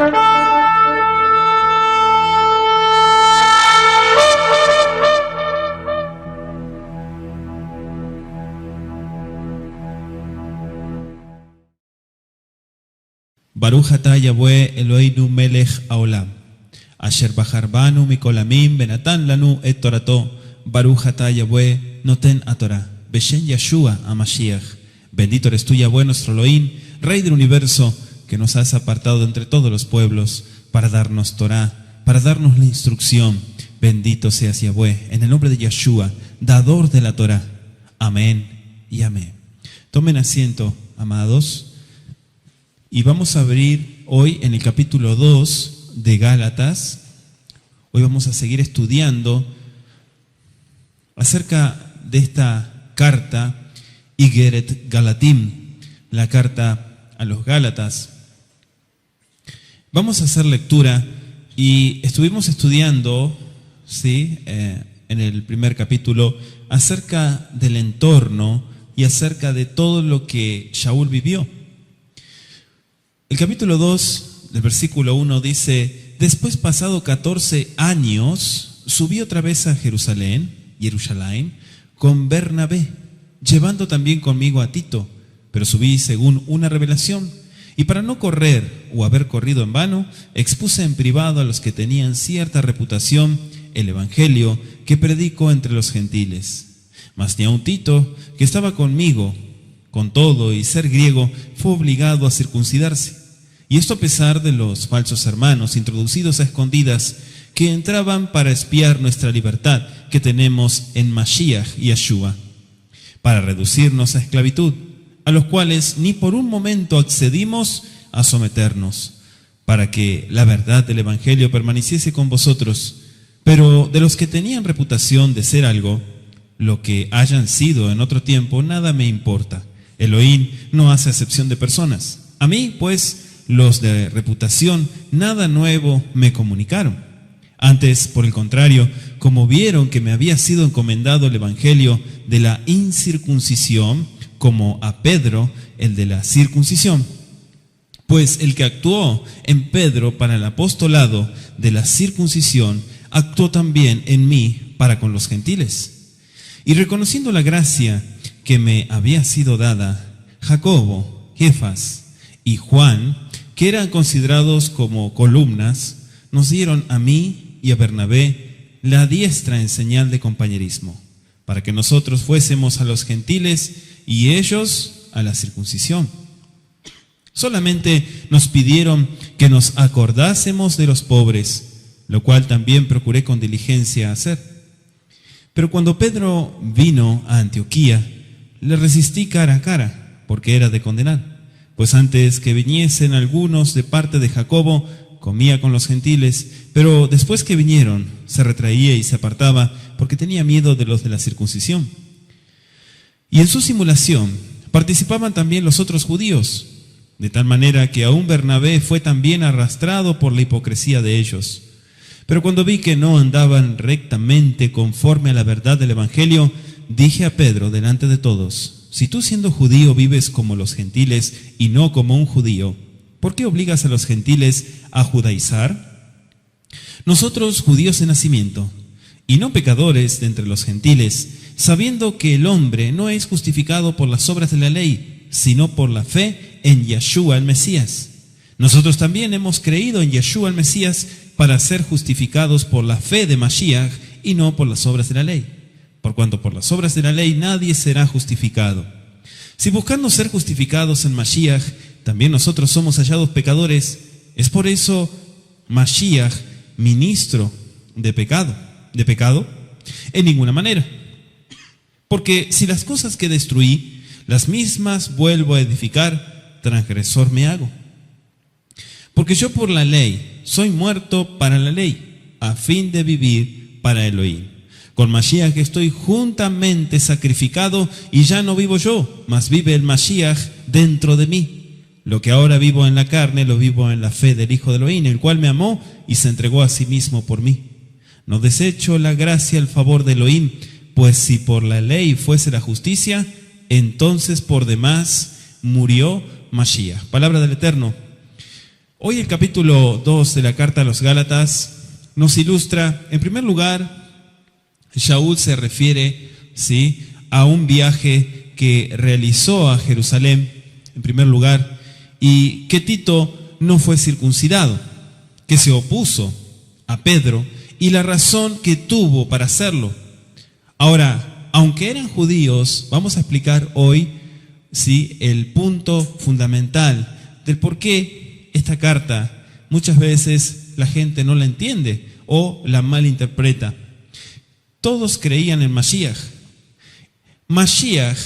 Baruch atah Yahweh Eloheinu melech haolam, asher bachar banu mikol amim venatan lanu et torato. Baruch atah Yahweh noten haTorah, beshem Yeshua HaMashiach. Bendito eres tú, Yahweh, nuestro Elohim, Rey del universo, que nos has apartado de entre todos los pueblos para darnos Torah, para darnos la instrucción. Bendito seas, Yahweh, en el nombre de Yeshua, dador de la Torah. Amén y amén. Tomen asiento, amados. Y vamos a abrir hoy en el capítulo 2 de Gálatas. Hoy vamos a seguir estudiando acerca de esta carta, Igeret Galatim, la carta a los Gálatas. Vamos a hacer lectura y estuvimos estudiando, en el primer capítulo, acerca del entorno y acerca de todo lo que Shaul vivió. El capítulo 2, del versículo 1 dice: después, pasado 14 años, subí otra vez a Jerusalén, con Bernabé, llevando también conmigo a Tito, pero subí según una revelación, y para no correr o haber corrido en vano, expuse en privado a los que tenían cierta reputación el evangelio que predico entre los gentiles. Mas ni aun Tito, que estaba conmigo, con todo y ser griego, fue obligado a circuncidarse. Y esto a pesar de los falsos hermanos introducidos a escondidas que entraban para espiar nuestra libertad que tenemos en Mashiach y Yeshua, para reducirnos a esclavitud, a los cuales ni por un momento accedimos a someternos, para que la verdad del evangelio permaneciese con vosotros. Pero de los que tenían reputación de ser algo, lo que hayan sido en otro tiempo, nada me importa. Elohim no hace acepción de personas. A mí, pues, los de reputación nada nuevo me comunicaron. Antes, por el contrario, como vieron que me había sido encomendado el evangelio de la incircuncisión, como a Pedro el de la circuncisión, pues el que actuó en Pedro para el apostolado de la circuncisión, actuó también en mí para con los gentiles. Y reconociendo la gracia que me había sido dada, Jacobo, Jefas y Juan, que eran considerados como columnas, nos dieron a mí y a Bernabé la diestra en señal de compañerismo, para que nosotros fuésemos a los gentiles y ellos a la circuncisión. Solamente nos pidieron que nos acordásemos de los pobres, lo cual también procuré con diligencia hacer. Pero cuando Pedro vino a Antioquía, le resistí cara a cara, porque era de condenar. Pues antes que viniesen algunos de parte de Jacobo, comía con los gentiles, pero después que vinieron, se retraía y se apartaba, porque tenía miedo de los de la circuncisión. Y en su simulación participaban también los otros judíos, de tal manera que aún Bernabé fue también arrastrado por la hipocresía de ellos. Pero cuando vi que no andaban rectamente conforme a la verdad del evangelio, dije a Pedro delante de todos: si tú, siendo judío, vives como los gentiles y no como un judío, ¿por qué obligas a los gentiles a judaizar? Nosotros, judíos de nacimiento, y no pecadores de entre los gentiles, sabiendo que el hombre no es justificado por las obras de la ley, sino por la fe en Yeshua el Mesías. Nosotros también hemos creído en Yeshua el Mesías para ser justificados por la fe de Mashiach y no por las obras de la ley. Por cuanto por las obras de la ley nadie será justificado. Si buscando ser justificados en Mashiach, también nosotros somos hallados pecadores, es por eso Mashiach, ministro de pecado. ¿De pecado? En ninguna manera. Porque si las cosas que destruí, las mismas vuelvo a edificar, transgresor me hago. Porque yo por la ley soy muerto para la ley, a fin de vivir para Elohim. Con Mashiach estoy juntamente sacrificado y ya no vivo yo, mas vive el Mashiach dentro de mí. Lo que ahora vivo en la carne, lo vivo en la fe del Hijo de Elohim, el cual me amó y se entregó a sí mismo por mí. No desecho la gracia, el favor de Elohim, pues si por la ley fuese la justicia, entonces por demás murió Mashiach. Palabra del Eterno. Hoy el capítulo 2 de la carta a los Gálatas nos ilustra, en primer lugar, Shaul se refiere, ¿sí?, a un viaje que realizó a Jerusalén, en primer lugar, y que Tito no fue circuncidado, que se opuso a Pedro y la razón que tuvo para hacerlo. Ahora, aunque eran judíos, vamos a explicar hoy, ¿sí?, el punto fundamental del por qué esta carta muchas veces la gente no la entiende o la malinterpreta. Todos creían en Mashiach. Mashiach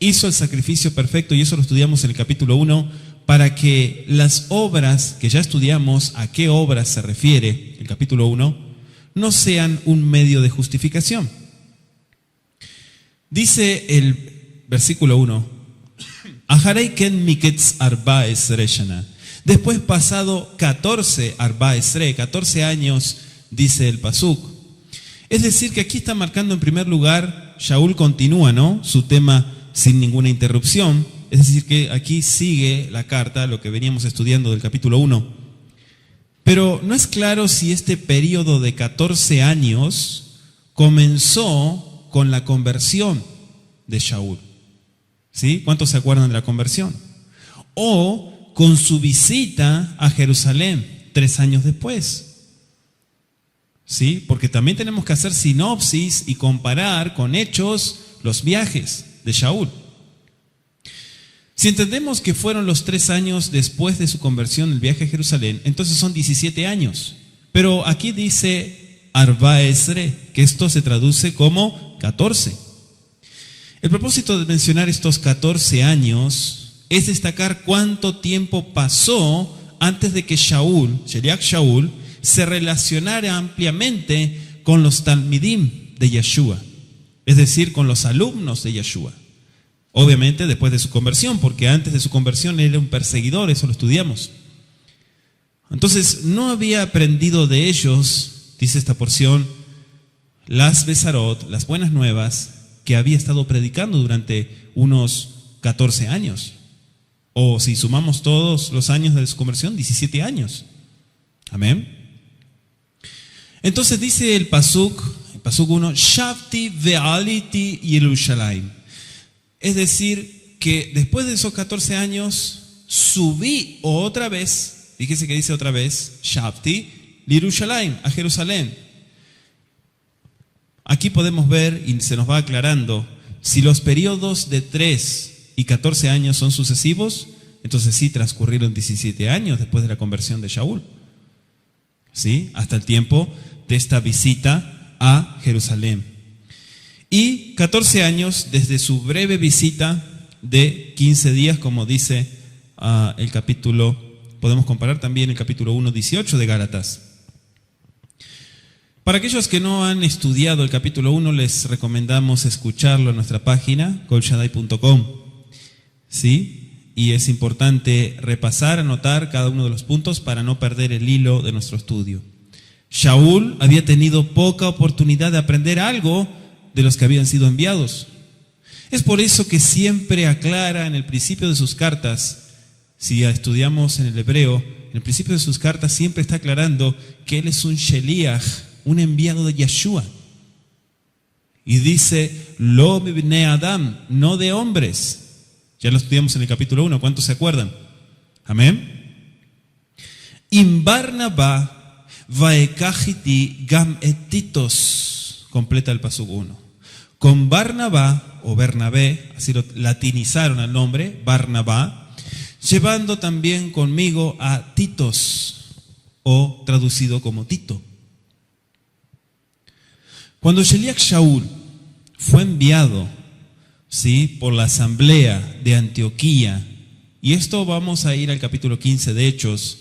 hizo el sacrificio perfecto, y eso lo estudiamos en el capítulo 1, para que las obras que ya estudiamos, a qué obras se refiere el capítulo 1, no sean un medio de justificación. Dice el versículo 1, Aharei ken miketz arba esre shana. Después pasado 14 años, dice el pasuk. Es decir, que aquí está marcando en primer lugar, Shaul continúa, ¿no?, su tema sin ninguna interrupción. Es decir, que aquí sigue la carta, lo que veníamos estudiando del capítulo 1. Pero no es claro si este periodo de 14 años comenzó con la conversión de Shaul. ¿Sí? ¿Cuántos se acuerdan de la conversión? O con su visita a Jerusalén 3 años después. ¿Sí? Porque también tenemos que hacer sinopsis y comparar con hechos los viajes de Shaul. Si entendemos que fueron los 3 años después de su conversión, el viaje a Jerusalén, entonces son 17 años. Pero aquí dice Arba Esre, que esto se traduce como 14. El propósito de mencionar estos 14 años es destacar cuánto tiempo pasó antes de que Shaul, Sheliach Shaul, se relacionara ampliamente con los Talmidim de Yeshua, es decir, con los alumnos de Yeshua. Obviamente después de su conversión, porque antes de su conversión él era un perseguidor, eso lo estudiamos. Entonces no había aprendido de ellos, dice esta porción, las Besarot, las buenas nuevas, que había estado predicando durante unos 14 años. O si sumamos todos los años de su conversión, 17 años. Amén. Entonces dice el pasuk 1, Shavti ve'aliti Yerushalayim. Es decir, que después de esos 14 años, subí otra vez, fíjese que dice otra vez, Shavti Yerushalayim, a Jerusalén. Aquí podemos ver, y se nos va aclarando, si los periodos de 3 y 14 años son sucesivos, entonces sí transcurrieron 17 años después de la conversión de Shaul. ¿Sí? Hasta el tiempo de esta visita a Jerusalén. Y 14 años desde su breve visita de 15 días, como dice el capítulo, podemos comparar también el capítulo 1:18 de Gálatas. Para aquellos que no han estudiado el capítulo 1, les recomendamos escucharlo en nuestra página, kolshadai.com. ¿Sí? Y es importante repasar, anotar cada uno de los puntos para no perder el hilo de nuestro estudio. Shaul había tenido poca oportunidad de aprender algo de los que habían sido enviados. Es por eso que siempre aclara en el principio de sus cartas, si estudiamos en el hebreo, en el principio de sus cartas siempre está aclarando que él es un sheliach, un enviado de Yeshua. Y dice, lo mi bnei Adam, no de hombres. Ya lo estudiamos en el capítulo 1, ¿cuántos se acuerdan? Amén. Im Barnabá vaekachiti gam etitos, completa el pasuk 1. Con Barnabá, o Bernabé, así lo latinizaron al nombre, Barnabá, llevando también conmigo a Titos, o traducido como Tito. Cuando Sheliach Shaul fue enviado, ¿sí?, por la asamblea de Antioquía, y esto vamos a ir al capítulo 15 de Hechos,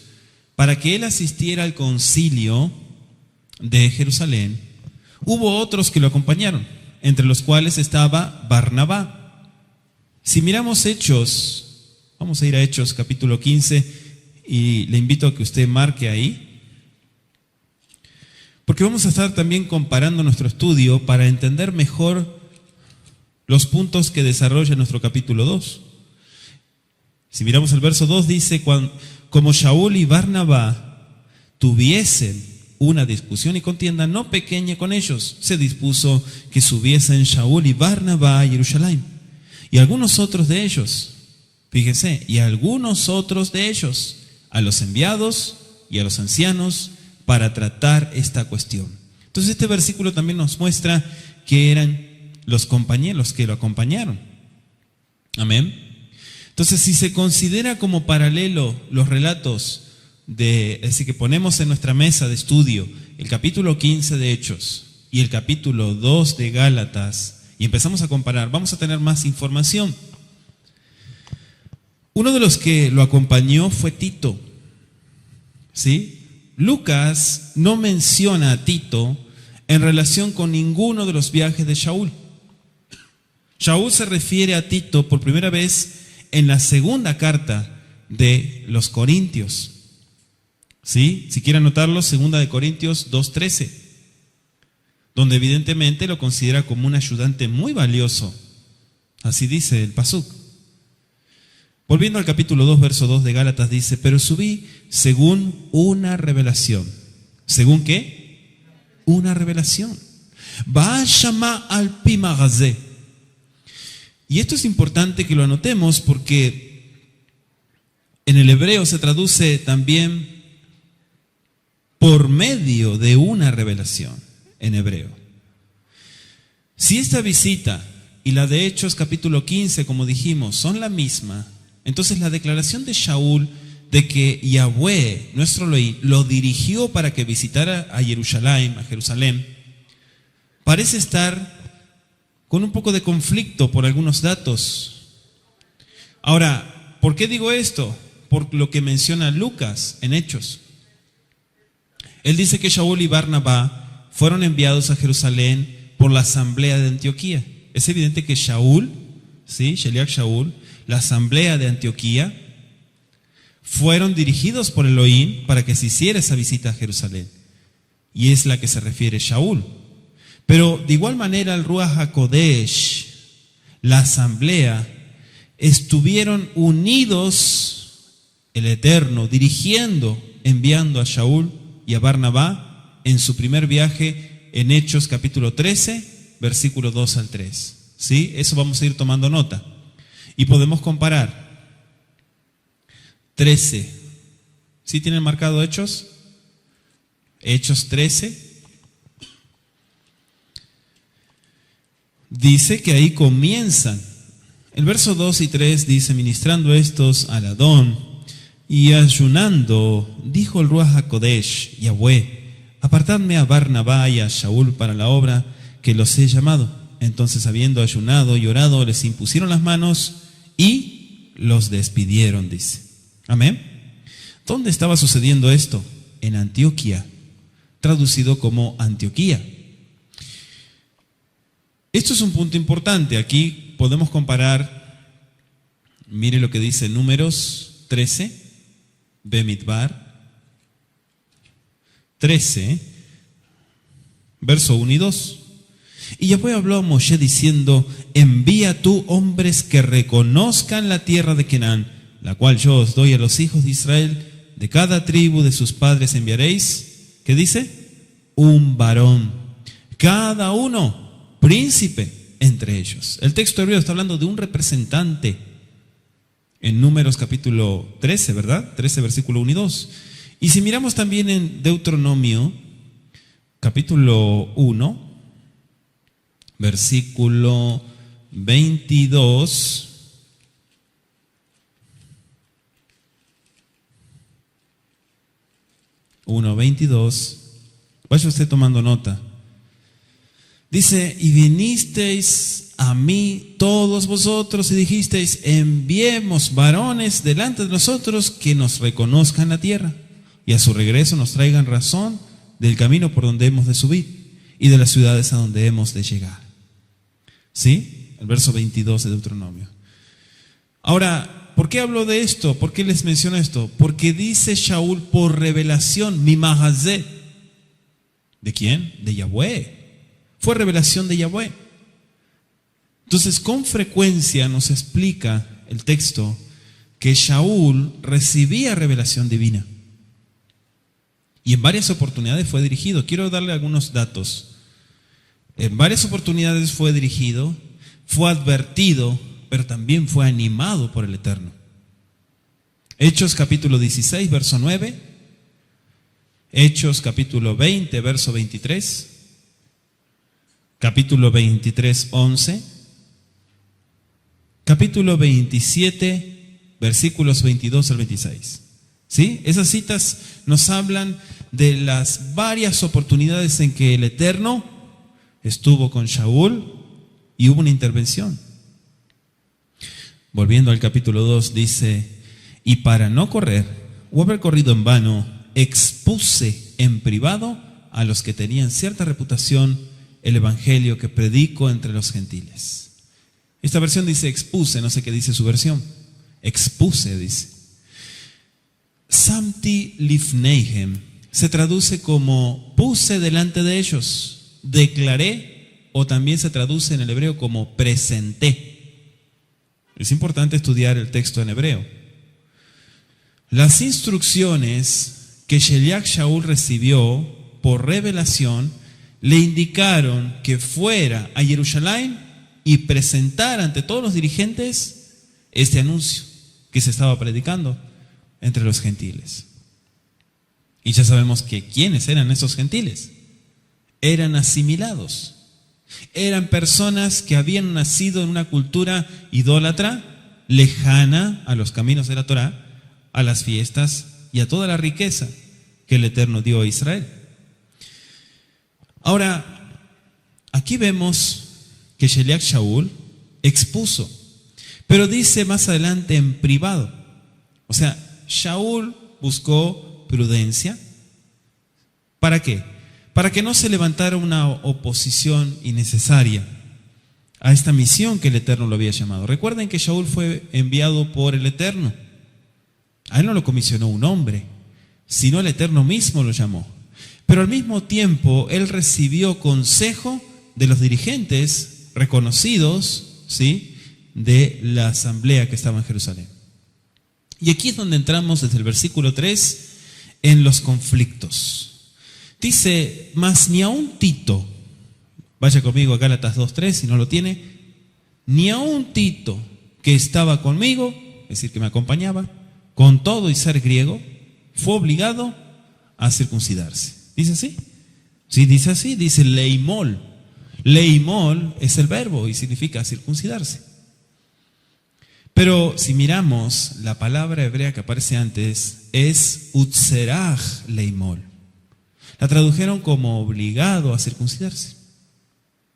para que él asistiera al concilio de Jerusalén, hubo otros que lo acompañaron, entre los cuales estaba Barnabá. Si miramos Hechos, vamos a ir a Hechos capítulo 15, y le invito a que usted marque ahí, porque vamos a estar también comparando nuestro estudio para entender mejor los puntos que desarrolla nuestro capítulo 2. Si miramos el verso 2 dice, como Shaul y Barnabá tuviesen una discusión y contienda no pequeña con ellos, se dispuso que subiesen Shaul y Barnabá a Jerusalén. Y algunos otros de ellos, fíjese, y algunos otros de ellos, a los enviados y a los ancianos, para tratar esta cuestión. Entonces este versículo también nos muestra que eran los compañeros que lo acompañaron. Amén. Entonces, si se considera como paralelo los relatos es decir, que ponemos en nuestra mesa de estudio el capítulo 15 de Hechos y el capítulo 2 de Gálatas, y empezamos a comparar, vamos a tener más información. Uno de los que lo acompañó fue Tito, ¿sí? Lucas no menciona a Tito en relación con ninguno de los viajes de Shaul. Shaul se refiere a Tito por primera vez en la segunda carta de los Corintios. ¿Sí? Si quieren anotarlo, segunda de Corintios 2:13, donde evidentemente lo considera como un ayudante muy valioso. Así dice el pasuk. Volviendo al capítulo 2, verso 2 de Gálatas, dice, pero subí según una revelación. ¿Según qué? Una revelación. Ba'ashama al pimagazé. Y esto es importante que lo anotemos porque en el hebreo se traduce también por medio de una revelación en hebreo. Si esta visita y la de Hechos capítulo 15, como dijimos, son la misma, entonces la declaración de Shaul de que Yahweh, nuestro Elohim, lo dirigió para que visitara a Jerusalén, parece estar con un poco de conflicto por algunos datos. Ahora, ¿por qué digo esto? Por lo que menciona Lucas en Hechos. Él dice que Shaul y Barnabá fueron enviados a Jerusalén por la asamblea de Antioquía. Es evidente que Shaul, ¿sí? Sheliach Shaul, la asamblea de Antioquía, fueron dirigidos por Elohim para que se hiciera esa visita a Jerusalén. Y es la que se refiere Shaul. Pero de igual manera el Ruach HaKodesh, la asamblea, estuvieron unidos, el Eterno, dirigiendo, enviando a Shaul y a Barnabá en su primer viaje en Hechos capítulo 13, versículo 2 al 3. ¿Sí? Eso vamos a ir tomando nota. Y podemos comparar. 13. ¿Sí tienen marcado Hechos? Hechos 13. Dice que ahí comienzan. El verso 2 y 3 dice, ministrando estos al Adón y ayunando, dijo el Ruach HaKodesh, Yahweh, apartadme a Barnabá y a Shaul para la obra que los he llamado. Entonces, habiendo ayunado y orado, les impusieron las manos y los despidieron, dice. Amén. ¿Dónde estaba sucediendo esto? En Antioquía, traducido como Antioquía. Esto es un punto importante. Aquí podemos comparar, mire lo que dice Números 13, Bemidbar 13, verso 1 y 2. Y Yahweh habló a Moshe diciendo, envía tú hombres que reconozcan la tierra de Canaán, la cual yo os doy a los hijos de Israel, de cada tribu de sus padres enviaréis, ¿qué dice? Un varón, cada uno príncipe entre ellos. El texto hebreo está hablando de un representante en Números capítulo 13, ¿verdad? 13, versículo 1 y 2. Y si miramos también en Deuteronomio capítulo 1, versículo 22, vaya usted tomando nota. Dice, y vinisteis a mí todos vosotros y dijisteis, enviemos varones delante de nosotros que nos reconozcan la tierra y a su regreso nos traigan razón del camino por donde hemos de subir y de las ciudades a donde hemos de llegar. ¿Sí? El verso 22 de Deuteronomio. Ahora, ¿por qué hablo de esto? ¿Por qué les menciono esto? Porque dice Shaul por revelación, mi mahazé. ¿De quién? De Yahweh. Fue revelación de Yahweh. Entonces, con frecuencia nos explica el texto que Shaul recibía revelación divina. Y en varias oportunidades fue dirigido. Quiero darle algunos datos. En varias oportunidades fue dirigido, fue advertido, pero también fue animado por el Eterno. Hechos capítulo 16, verso 9. Hechos capítulo 20, verso 23. Capítulo 23, 11. Capítulo 27, versículos 22 al 26. ¿Sí? Esas citas nos hablan de las varias oportunidades en que el Eterno estuvo con Shaul y hubo una intervención. Volviendo al capítulo 2, dice: y para no correr o haber corrido en vano, expuse en privado a los que tenían cierta reputación el evangelio que predico entre los gentiles. Esta versión dice expuse, no sé qué dice su versión. Expuse, dice. Samti lifneihem se traduce como puse delante de ellos, declaré, o también se traduce en el hebreo como presenté. Es importante estudiar el texto en hebreo. Las instrucciones que Sheliach Shaul recibió por revelación le indicaron que fuera a Jerusalén y presentara ante todos los dirigentes este anuncio que se estaba predicando entre los gentiles. Y ya sabemos que ¿quiénes eran esos gentiles? Eran asimilados. Eran personas que habían nacido en una cultura idólatra, lejana a los caminos de la Torá, a las fiestas y a toda la riqueza que el Eterno dio a Israel. Ahora, aquí vemos que Sheliach Shaul expuso, pero dice más adelante en privado. O sea, Shaul buscó prudencia. ¿Para qué? Para que no se levantara una oposición innecesaria a esta misión que el Eterno lo había llamado. Recuerden que Shaul fue enviado por el Eterno. A él no lo comisionó un hombre, sino el Eterno mismo lo llamó. Pero al mismo tiempo, él recibió consejo de los dirigentes reconocidos, ¿sí?, de la asamblea que estaba en Jerusalén. Y aquí es donde entramos desde el versículo 3 en los conflictos. Dice: mas ni aun Tito, vaya conmigo a Gálatas 2:3 si no lo tiene, ni aun Tito, que estaba conmigo, es decir, que me acompañaba, con todo y ser griego, fue obligado a circuncidarse. ¿Dice así? Sí, dice así, dice leimol. Leimol es el verbo y significa circuncidarse. Pero si miramos, la palabra hebrea que aparece antes es utzeraj leimol. La tradujeron como obligado a circuncidarse.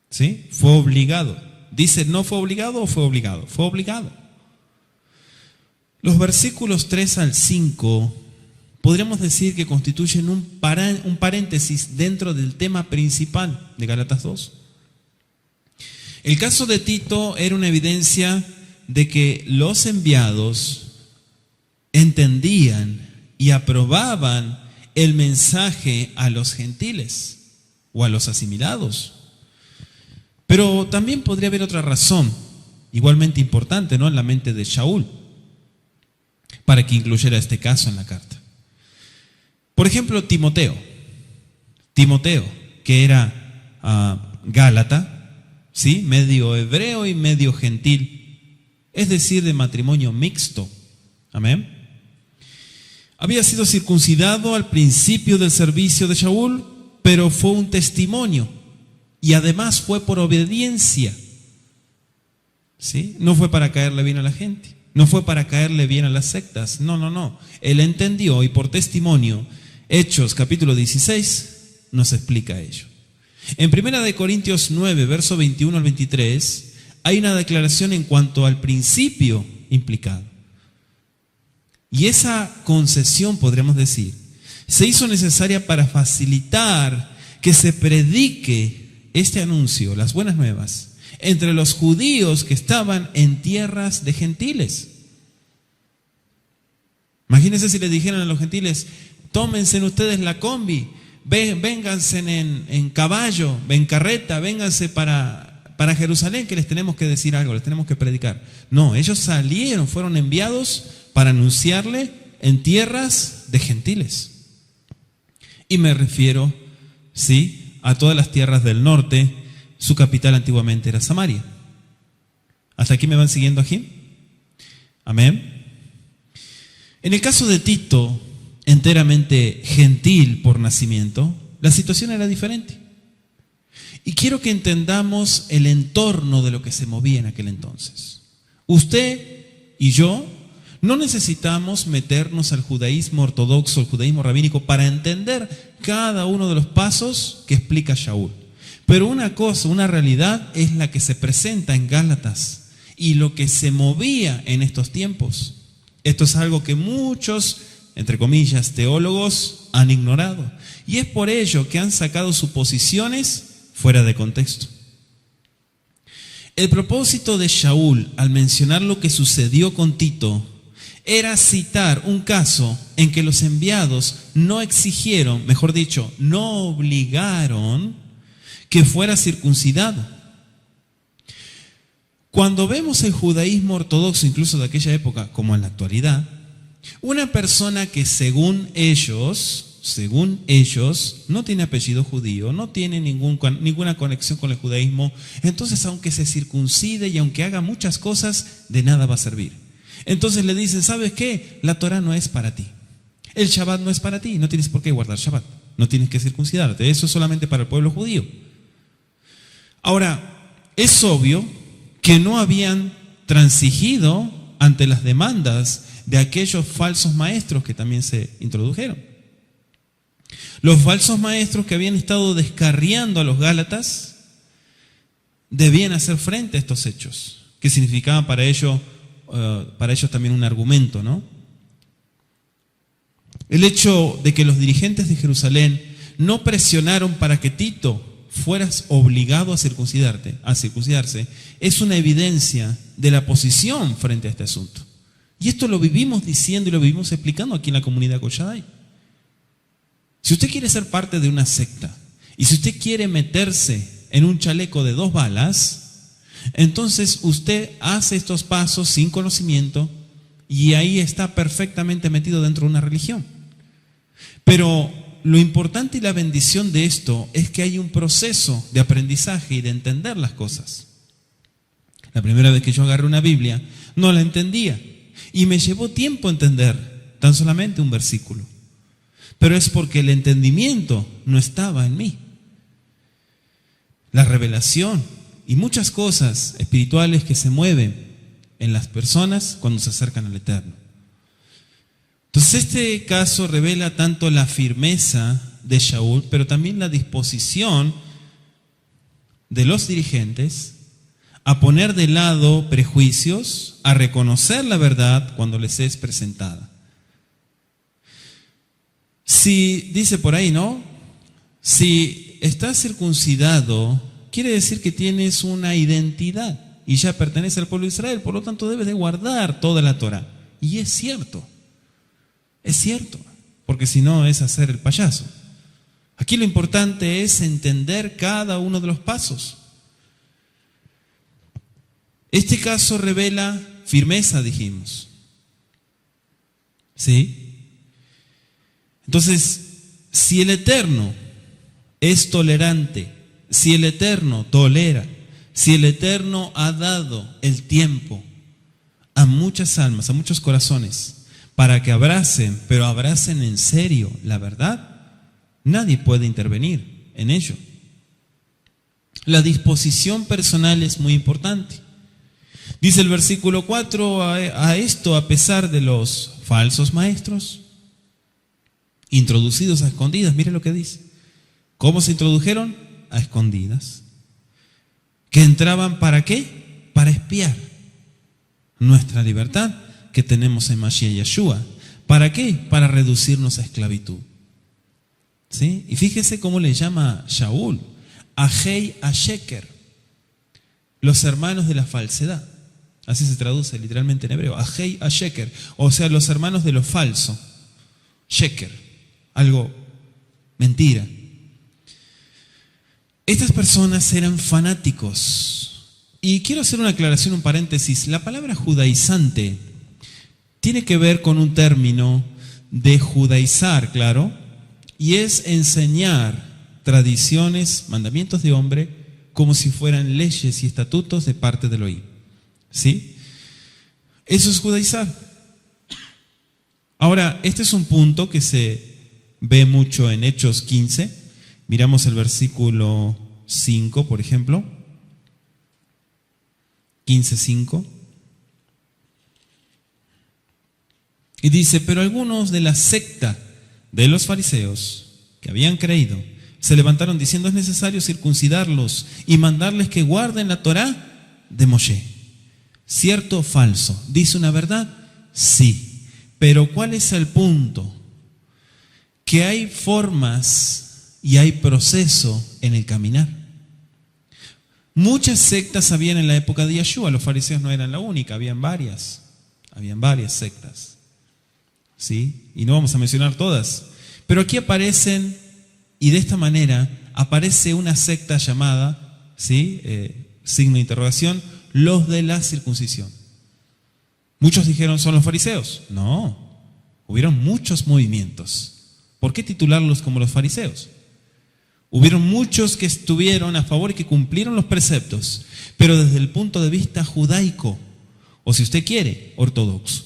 ¿Sí? Fue obligado. Dice, ¿no fue obligado o fue obligado? Fue obligado. Los versículos 3 al 5 podríamos decir que constituyen un paréntesis dentro del tema principal de Gálatas 2. El caso de Tito era una evidencia de que los enviados entendían y aprobaban el mensaje a los gentiles o a los asimilados. Pero también podría haber otra razón, igualmente importante, ¿no?, en la mente de Shaul, para que incluyera este caso en la carta. Por ejemplo, Timoteo, que era gálata, ¿sí?, medio hebreo y medio gentil, es decir, de matrimonio mixto. Amén. Había sido circuncidado al principio del servicio de Shaul, pero fue un testimonio y además fue por obediencia. ¿Sí? No fue para caerle bien a la gente, no fue para caerle bien a las sectas. No. Él entendió y por testimonio, Hechos capítulo 16 nos explica ello. En 1 Corintios 9, verso 21 al 23, hay una declaración en cuanto al principio implicado. Y esa concesión, podríamos decir, se hizo necesaria para facilitar que se predique este anuncio, las buenas nuevas, entre los judíos que estaban en tierras de gentiles. Imagínense si le dijeran a los gentiles: tómense ustedes la combi, vénganse en caballo, en carreta, vénganse para Jerusalén, que les tenemos que decir algo, les tenemos que predicar. No, ellos salieron, fueron enviados para anunciarle en tierras de gentiles. Y me refiero, ¿sí?, a todas las tierras del norte. Su capital antiguamente era Samaria. ¿Hasta aquí me van siguiendo aquí? Amén. En el caso de Tito, enteramente gentil por nacimiento, la situación era diferente. Y quiero que entendamos el entorno de lo que se movía en aquel entonces. Usted y yo no necesitamos meternos al judaísmo ortodoxo, al judaísmo rabínico, para entender cada uno de los pasos que explica Shaul. Pero una cosa, una realidad es la que se presenta en Gálatas y lo que se movía en estos tiempos. Esto es algo que muchos, entre comillas, teólogos han ignorado. Y es por ello que han sacado suposiciones fuera de contexto. El propósito de Shaul, al mencionar lo que sucedió con Tito, era citar un caso en que los enviados no exigieron, mejor dicho, no obligaron que fuera circuncidado. Cuando vemos el judaísmo ortodoxo, incluso de aquella época como en la actualidad, una persona que según ellos, no tiene apellido judío, no tiene ninguna conexión con el judaísmo, entonces aunque se circuncide y aunque haga muchas cosas, de nada va a servir. Entonces le dicen, ¿sabes qué? La Torah no es para ti. El Shabbat no es para ti, no tienes por qué guardar Shabbat, no tienes que circuncidarte, eso es solamente para el pueblo judío. Ahora, es obvio que no habían transigido ante las demandas de aquellos falsos maestros que también se introdujeron. Los falsos maestros que habían estado descarriando a los Gálatas debían hacer frente a estos hechos, que significaban para ellos también un argumento, ¿no? El hecho de que los dirigentes de Jerusalén no presionaron para que Tito fueras obligado a circuncidarse, es una evidencia de la posición frente a este asunto. Y esto lo vivimos diciendo y lo vivimos explicando aquí en la comunidad Koshadai. Si usted quiere ser parte de una secta y si usted quiere meterse en un chaleco de 2 balas, entonces usted hace estos pasos sin conocimiento y ahí está perfectamente metido dentro de una religión. Pero lo importante y la bendición de esto es que hay un proceso de aprendizaje y de entender las cosas. La primera vez que yo agarré una Biblia, no la entendía y me llevó tiempo entender tan solamente un versículo. Pero es porque el entendimiento no estaba en mí. La revelación y muchas cosas espirituales que se mueven en las personas cuando se acercan al Eterno. Entonces este caso revela tanto la firmeza de Shaul, pero también la disposición de los dirigentes a poner de lado prejuicios, a reconocer la verdad cuando les es presentada. Si, dice por ahí, ¿no? Si estás circuncidado, quiere decir que tienes una identidad y ya pertenece al pueblo de Israel, por lo tanto debes de guardar toda la Torah. Y es cierto, porque si no es hacer el payaso. Aquí lo importante es entender cada uno de los pasos. Este caso revela firmeza, dijimos. ¿Sí? Entonces, si el Eterno es tolerante, si el Eterno tolera, si el Eterno ha dado el tiempo a muchas almas, a muchos corazones, para que abracen, pero abracen en serio la verdad, nadie puede intervenir en ello. La disposición personal es muy importante. Dice el versículo 4, a esto a pesar de los falsos maestros, introducidos a escondidas, mire lo que dice. ¿Cómo se introdujeron? A escondidas. ¿Que entraban para qué? Para espiar nuestra libertad que tenemos en Mashiach Yeshua. ¿Para qué? Para reducirnos a esclavitud. ¿Sí? Y fíjese cómo le llama Shaul, Ahei Asheker, los hermanos de la falsedad. Así se traduce literalmente en hebreo, Ahei Asheker, o sea, los hermanos de lo falso. Sheker, algo mentira. Estas personas eran fanáticos. Y quiero hacer una aclaración, un paréntesis. La palabra judaizante tiene que ver con un término de judaizar, claro, y es enseñar tradiciones, mandamientos de hombre, como si fueran leyes y estatutos de parte de Elohim. ¿Sí? Eso es judaizar. Ahora, este es un punto que se ve mucho en Hechos 15. Miramos el versículo 5, por ejemplo. 15:5. Y dice, pero algunos de la secta de los fariseos que habían creído se levantaron diciendo, es necesario circuncidarlos y mandarles que guarden la Torá de Moshe. ¿Cierto o falso? ¿Dice una verdad? Sí. Pero ¿cuál es el punto? Que hay formas y hay proceso en el caminar. Muchas sectas habían en la época de Yeshua, los fariseos no eran la única, habían varias sectas. ¿Sí? Y no vamos a mencionar todas. Pero aquí aparecen, y de esta manera aparece una secta llamada, ¿sí? Signo de interrogación, los de la circuncisión. Muchos dijeron, ¿son los fariseos? No, hubieron muchos movimientos. ¿Por qué titularlos como los fariseos? Hubieron muchos que estuvieron a favor y que cumplieron los preceptos, pero desde el punto de vista judaico, o si usted quiere, ortodoxo.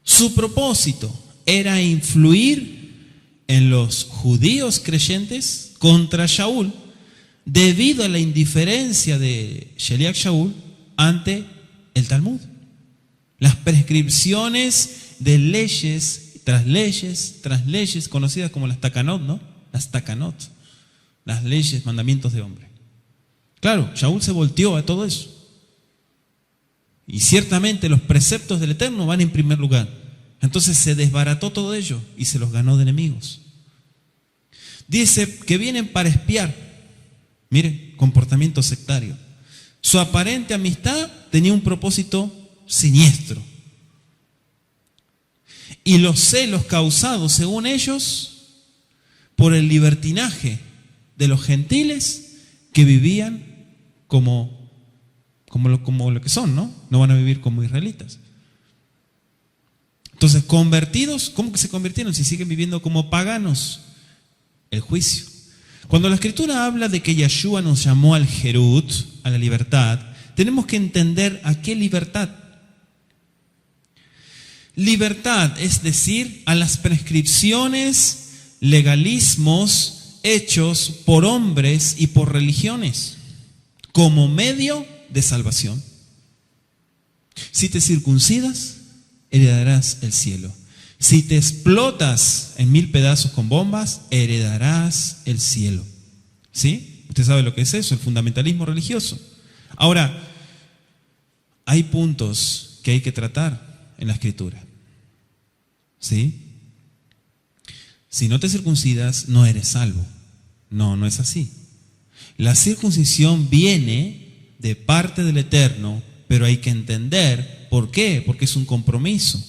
Su propósito era influir en los judíos creyentes contra Shaul, debido a la indiferencia de Sheliach Shaul ante el Talmud. Las prescripciones de leyes, tras leyes, conocidas como las takanot, ¿no? Las takanot, las leyes, mandamientos de hombre. Claro, Shaul se volteó a todo eso. Y ciertamente los preceptos del Eterno van en primer lugar. Entonces se desbarató todo ello y se los ganó de enemigos. Dice que vienen para espiar. Miren, comportamiento sectario. Su aparente amistad tenía un propósito siniestro. Y los celos causados, según ellos, por el libertinaje de los gentiles que vivían como lo que son, ¿no? No van a vivir como israelitas. Entonces, convertidos, ¿cómo que se convirtieron si siguen viviendo como paganos? El juicio. Cuando la Escritura habla de que Yeshua nos llamó al Jerut, a la libertad, tenemos que entender a qué libertad. Libertad, es decir, a las prescripciones, legalismos hechos por hombres y por religiones, como medio de salvación. Si te circuncidas, heredarás el cielo. Si te explotas en 1000 pedazos con bombas, heredarás el cielo. ¿Sí? Usted sabe lo que es eso, el fundamentalismo religioso. Ahora, hay puntos que hay que tratar en la Escritura. ¿Sí? Si no te circuncidas, no eres salvo. No, no es así. La circuncisión viene de parte del Eterno, pero hay que entender por qué, porque es un compromiso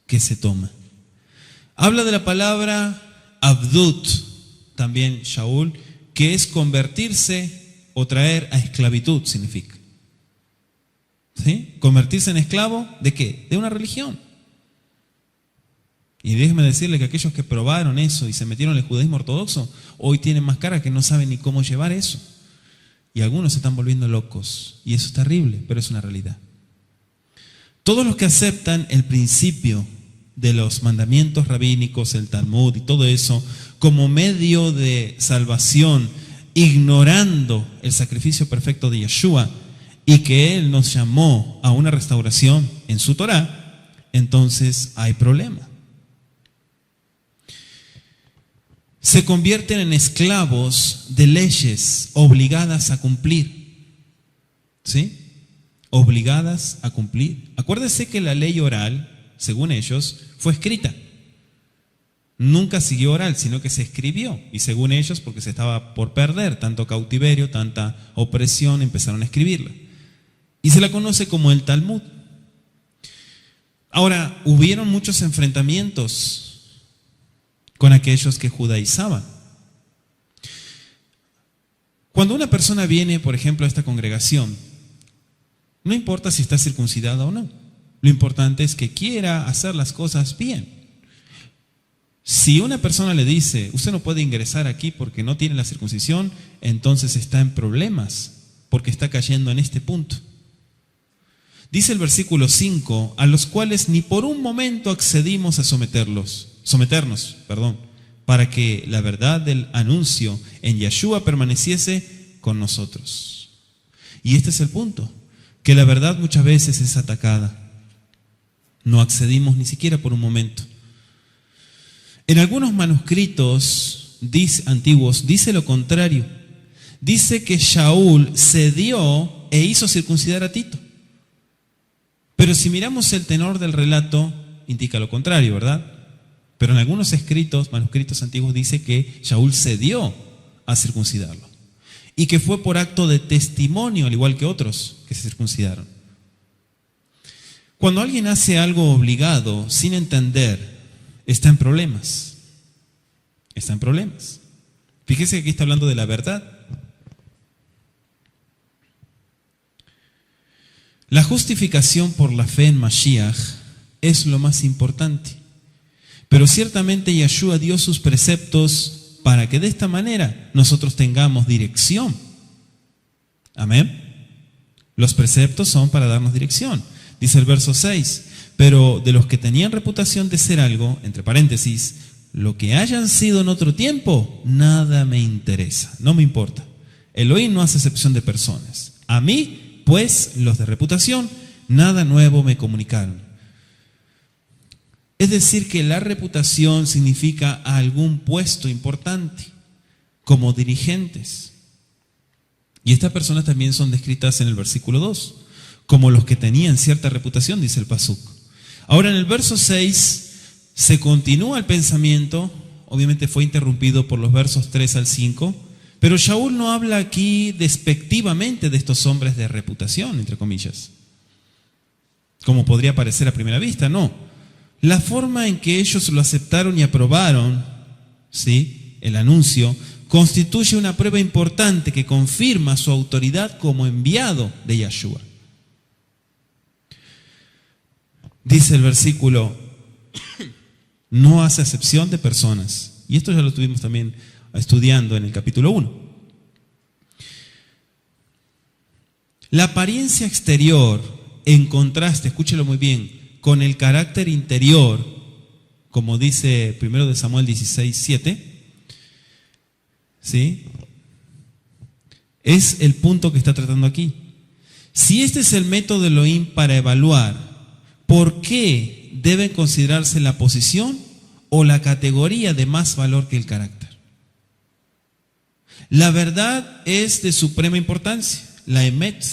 que se toma. Habla de la palabra abdut, también Shaul, que es convertirse o traer a esclavitud, significa. ¿Sí? Convertirse en esclavo ¿de qué? De una religión. Y déjeme decirle que aquellos que probaron eso y se metieron en el judaísmo ortodoxo, hoy tienen más cara que no saben ni cómo llevar eso. Y algunos se están volviendo locos. Y eso es terrible, pero es una realidad. Todos los que aceptan el principio de los mandamientos rabínicos, el Talmud y todo eso, como medio de salvación, ignorando el sacrificio perfecto de Yeshua y que Él nos llamó a una restauración en su Torá, entonces hay problema. Se convierten en esclavos de leyes obligadas a cumplir. ¿Sí? Obligadas a cumplir. Acuérdese que la ley oral, según ellos, fue escrita. Nunca siguió oral, sino que se escribió. Y según ellos, porque se estaba por perder tanto cautiverio, tanta opresión, empezaron a escribirla. Y se la conoce como el Talmud. Ahora, hubieron muchos enfrentamientos con aquellos que judaizaban. Cuando una persona viene, por ejemplo, a esta congregación, no importa si está circuncidada o no. Lo importante es que quiera hacer las cosas bien. Si una persona le dice, usted no puede ingresar aquí porque no tiene la circuncisión, entonces está en problemas, porque está cayendo en este punto. Dice el versículo 5, a los cuales ni por un momento accedimos a someternos, para que la verdad del anuncio en Yeshua permaneciese con nosotros. Y este es el punto, que la verdad muchas veces es atacada. No accedimos ni siquiera por un momento. En algunos manuscritos antiguos dice lo contrario. Dice que Shaul cedió e hizo circuncidar a Tito. Pero si miramos el tenor del relato, indica lo contrario, ¿verdad? Pero en algunos manuscritos antiguos dice que Shaul cedió a circuncidarlo. Y que fue por acto de testimonio, al igual que otros que se circuncidaron. Cuando alguien hace algo obligado, sin entender, está en problemas. Está en problemas. Fíjese que aquí está hablando de la verdad. La justificación por la fe en Mashiach es lo más importante. Pero ciertamente Yeshua dio sus preceptos para que de esta manera nosotros tengamos dirección. Amén. Los preceptos son para darnos dirección. Dice el verso 6, pero de los que tenían reputación de ser algo, entre paréntesis, lo que hayan sido en otro tiempo, nada me interesa, no me importa. Elohim no hace excepción de personas. A mí, pues, los de reputación, nada nuevo me comunicaron. Es decir, que la reputación significa algún puesto importante, como dirigentes. Y estas personas también son descritas en el versículo 2, como los que tenían cierta reputación, dice el Pasuk. Ahora en el verso 6 se continúa el pensamiento, obviamente fue interrumpido por los versos 3 al 5, pero Shaul no habla aquí despectivamente de estos hombres de reputación, entre comillas, como podría parecer a primera vista, no. La forma en que ellos lo aceptaron y aprobaron, ¿sí?, el anuncio, constituye una prueba importante que confirma su autoridad como enviado de Yeshua. Dice el versículo, no hace acepción de personas. Y esto ya lo estuvimos también estudiando en el capítulo 1. La apariencia exterior, en contraste, escúchelo muy bien, con el carácter interior, como dice 1 Samuel 16:7, ¿sí?, es el punto que está tratando aquí. Si este es el método de Elohim para evaluar por qué debe considerarse la posición o la categoría de más valor que el carácter. La verdad es de suprema importancia, la emet,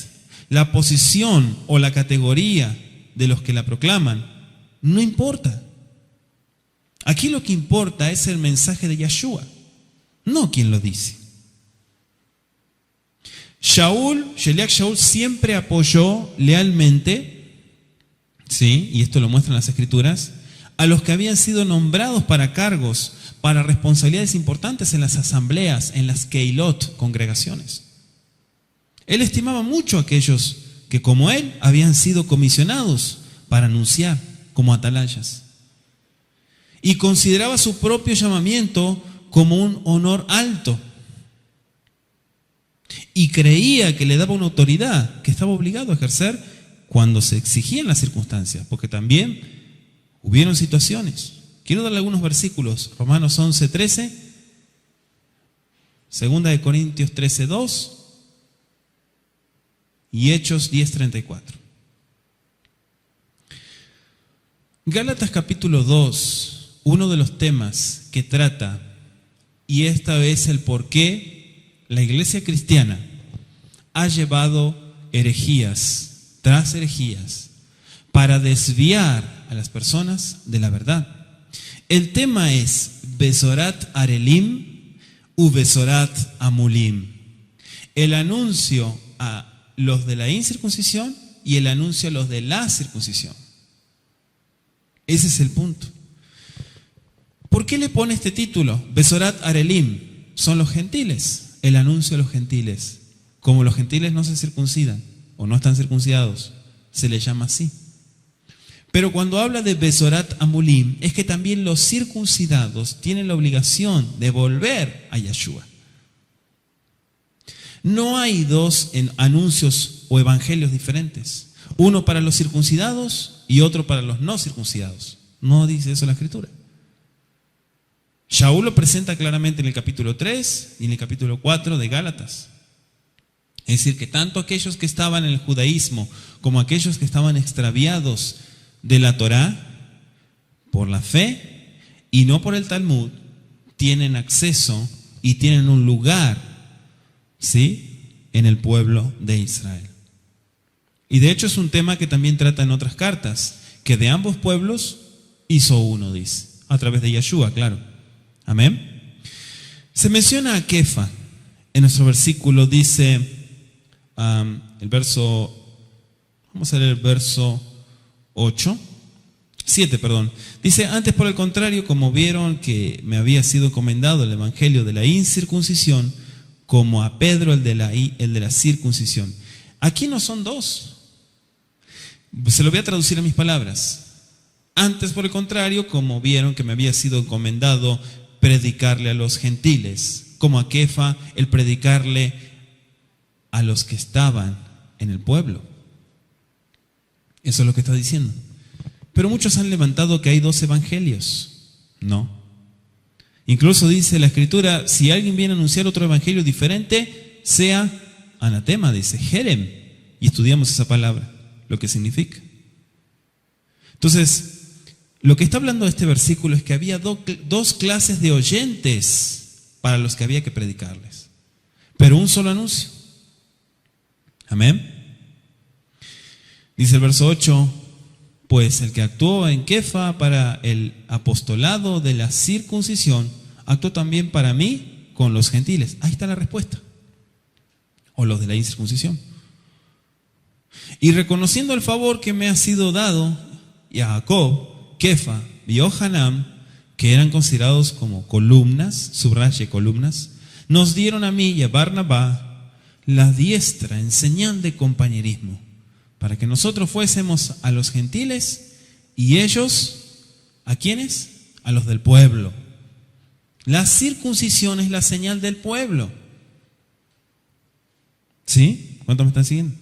la posición o la categoría de los que la proclaman, no importa. Aquí lo que importa es el mensaje de Yeshua, no quien lo dice. Sheliach Shaul siempre apoyó lealmente, sí, y esto lo muestran las Escrituras, a los que habían sido nombrados para cargos, para responsabilidades importantes en las asambleas, en las keilot, congregaciones. Él estimaba mucho a aquellos que como él habían sido comisionados para anunciar como atalayas. Y consideraba su propio llamamiento como un honor alto. Y creía que le daba una autoridad que estaba obligado a ejercer cuando se exigían las circunstancias, porque también hubieron situaciones. Quiero darle algunos versículos. Romanos 11:13, 2 Corintios 13:2 y Hechos 10:34. Gálatas capítulo 2, uno de los temas que trata, y esta vez el por qué la iglesia cristiana ha llevado herejías tras herejías para desviar a las personas de la verdad. El tema es Besorat Arelim u Besorat Amulim. El anuncio a los de la incircuncisión y el anuncio a los de la circuncisión. Ese es el punto. ¿Por qué le pone este título? Besorat Arelim. Son los gentiles. El anuncio a los gentiles. Como los gentiles no se circuncidan o no están circuncidados, se les llama así. Pero cuando habla de Besorat Amulim, es que también los circuncidados tienen la obligación de volver a Yeshua. No hay dos anuncios o evangelios diferentes. Uno para los circuncidados y otro para los no circuncidados. No dice eso la Escritura. Shaul lo presenta claramente en el capítulo 3 y en el capítulo 4 de Gálatas. Es decir, que tanto aquellos que estaban en el judaísmo como aquellos que estaban extraviados de la Torá, por la fe y no por el Talmud, tienen acceso y tienen un lugar, ¿sí?, en el pueblo de Israel. Y de hecho es un tema que también trata en otras cartas, que de ambos pueblos hizo uno, dice, a través de Yeshua, claro. Amén. Se menciona a Kefa en nuestro versículo, dice el verso, vamos a leer el verso 7, dice: antes por el contrario, como vieron que me había sido encomendado el evangelio de la incircuncisión, como a Pedro el de la circuncisión. Aquí no son dos. Se lo voy a traducir en mis palabras. Antes por el contrario, como vieron que me había sido encomendado predicarle a los gentiles, como a Kefa el predicarle a los que estaban en el pueblo. Eso es lo que está diciendo. Pero muchos han levantado que hay dos evangelios. No. Incluso dice la Escritura, si alguien viene a anunciar otro evangelio diferente, sea anatema, dice jerem. Y estudiamos esa palabra, lo que significa. Entonces, lo que está hablando este versículo es que había dos clases de oyentes para los que había que predicarles, pero un solo anuncio. Amén. Dice el verso 8, pues el que actuó en Kefa para el apostolado de la circuncisión, actuó también para mí con los gentiles. Ahí está la respuesta. O los de la incircuncisión. Y reconociendo el favor que me ha sido dado, Jacob, Kefa y Johanam, que eran considerados como columnas, subraye columnas, nos dieron a mí y a Barnabá la diestra en señal de compañerismo, para que nosotros fuésemos a los gentiles y ellos, ¿a quiénes? A los del pueblo. La circuncisión es la señal del pueblo. ¿Sí? ¿Cuántos me están siguiendo?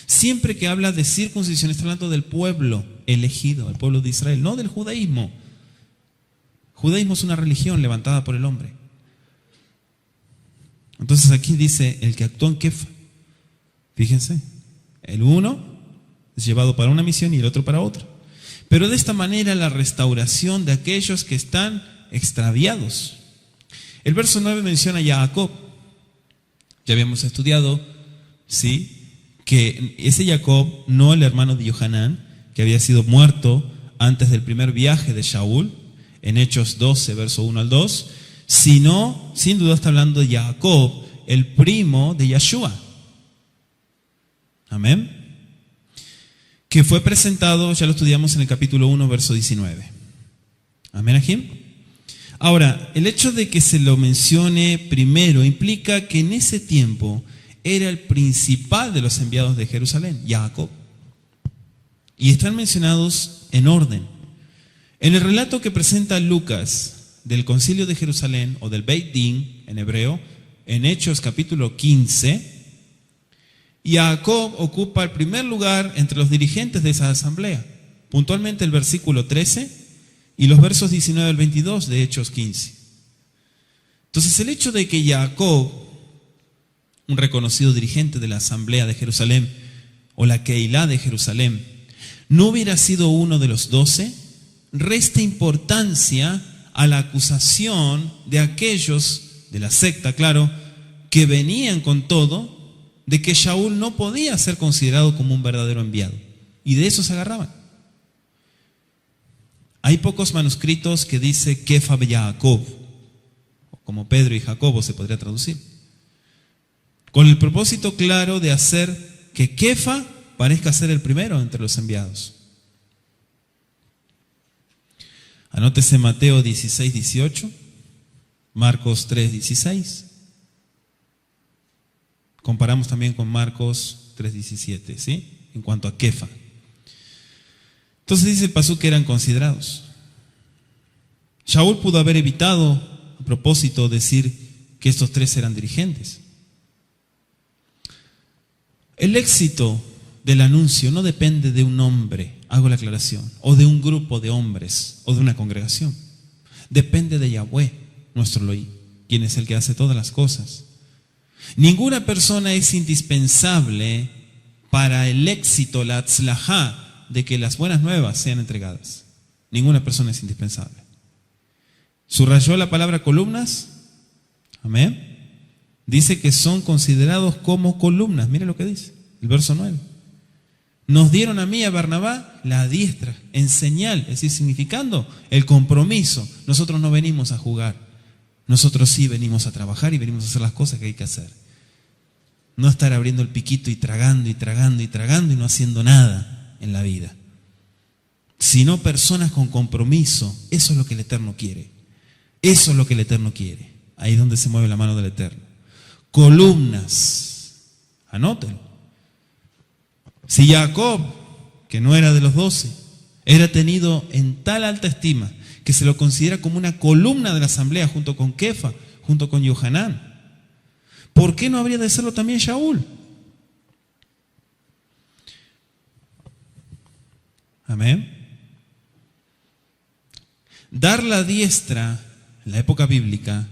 Siempre que habla de circuncisión está hablando del pueblo elegido, el pueblo de Israel, no del judaísmo. Judaísmo es una religión levantada por el hombre. Entonces aquí dice el que actuó en Kefa. Fíjense, el uno es llevado para una misión y el otro para otra. Pero de esta manera la restauración de aquellos que están extraviados. El verso 9 menciona a Jacob. Ya habíamos estudiado, ¿sí?, que ese Jacob, no el hermano de Johanán, que había sido muerto antes del primer viaje de Shaul, en Hechos 12, verso 1 al 2, sino, sin duda está hablando de Jacob, el primo de Yeshua. Amén. Que fue presentado, ya lo estudiamos en el capítulo 1, verso 19. Amén, Ajim. Ahora, el hecho de que se lo mencione primero implica que en ese tiempo era el principal de los enviados de Jerusalén, Jacob. Y están mencionados en orden. En el relato que presenta Lucas del concilio de Jerusalén, o del Beit Din en hebreo, en Hechos capítulo 15, Jacob ocupa el primer lugar entre los dirigentes de esa asamblea. Puntualmente el versículo 13 y los versos 19 al 22 de Hechos 15. Entonces el hecho de que Jacob, un reconocido dirigente de la asamblea de Jerusalén, o la Keilah de Jerusalén, no hubiera sido uno de los 12, resta importancia a la acusación de aquellos de la secta, claro, que venían con todo de que Shaul no podía ser considerado como un verdadero enviado, y de eso se agarraban. Hay pocos manuscritos que dice Kefa be Jacob, como Pedro y Jacobo se podría traducir, con el propósito claro de hacer que Kefa parezca ser el primero entre los enviados. Anótese Mateo 16, 18, Marcos 3, 16. Comparamos también con Marcos 3, 17, ¿sí? En cuanto a Kefa. Entonces dice el pasuk que eran considerados. Shaul pudo haber evitado, a propósito, decir que estos tres eran dirigentes. El éxito del anuncio no depende de un hombre, hago la aclaración, o de un grupo de hombres, o de una congregación. Depende de Yahweh, nuestro Elohim, quien es el que hace todas las cosas. Ninguna persona es indispensable para el éxito, la atzlajá, de que las buenas nuevas sean entregadas. Ninguna persona es indispensable. ¿Subrayó la palabra columnas? Amén. Dice que son considerados como columnas. Mire lo que dice, el verso 9. Nos dieron a mí y a Barnabá la diestra, en señal, es decir, significando el compromiso. Nosotros no venimos a jugar. Nosotros sí venimos a trabajar y venimos a hacer las cosas que hay que hacer. No estar abriendo el piquito y tragando y tragando y tragando y no haciendo nada en la vida. Sino personas con compromiso. Eso es lo que el Eterno quiere. Eso es lo que el Eterno quiere. Ahí es donde se mueve la mano del Eterno. Columnas. Anótelo. Si Jacob, que no era de los 12, era tenido en tal alta estima que se lo considera como una columna de la asamblea junto con Kefa, junto con Yohanan, ¿por qué no habría de serlo también Shaul? Amén. Dar la diestra en la época bíblica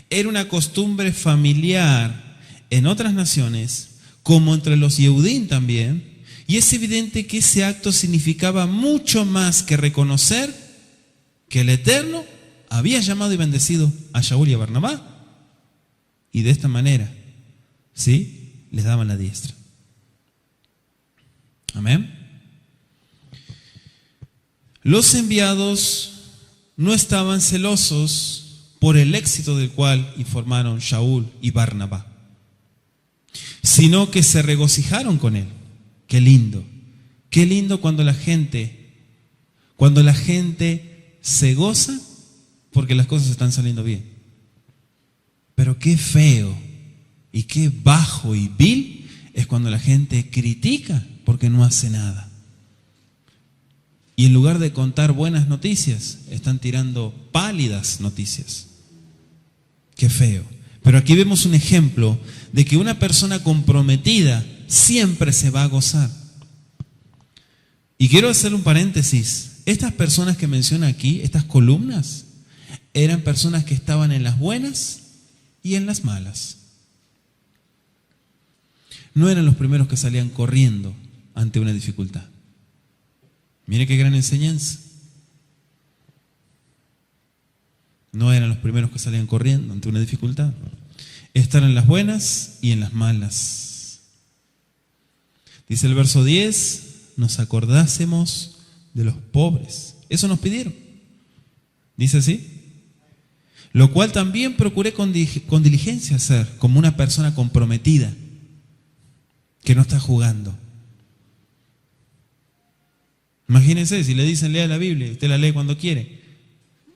era una costumbre familiar en otras naciones, como entre los Yehudim también, y es evidente que ese acto significaba mucho más que reconocer que el Eterno había llamado y bendecido a Shaul y a Barnabá, y de esta manera, ¿sí?, les daban la diestra. Amén. Los enviados no estaban celosos por el éxito del cual informaron Shaul y Barnabá, sino que se regocijaron con él. Qué lindo cuando la gente se goza porque las cosas están saliendo bien. Pero qué feo y qué bajo y vil es cuando la gente critica porque no hace nada. Y en lugar de contar buenas noticias, están tirando pálidas noticias. Qué feo. Pero aquí vemos un ejemplo de que una persona comprometida siempre se va a gozar. Y quiero hacer un paréntesis. Estas personas que menciona aquí, estas columnas, eran personas que estaban en las buenas y en las malas. No eran los primeros que salían corriendo ante una dificultad. Mire qué gran enseñanza. No eran los primeros que salían corriendo ante una dificultad. Estar en las buenas y en las malas. Dice el verso 10, nos acordásemos de los pobres. Eso nos pidieron. Dice así. Lo cual también procuré con diligencia hacer, como una persona comprometida, que no está jugando. Imagínense, si le dicen lea la Biblia, usted la lee cuando quiere,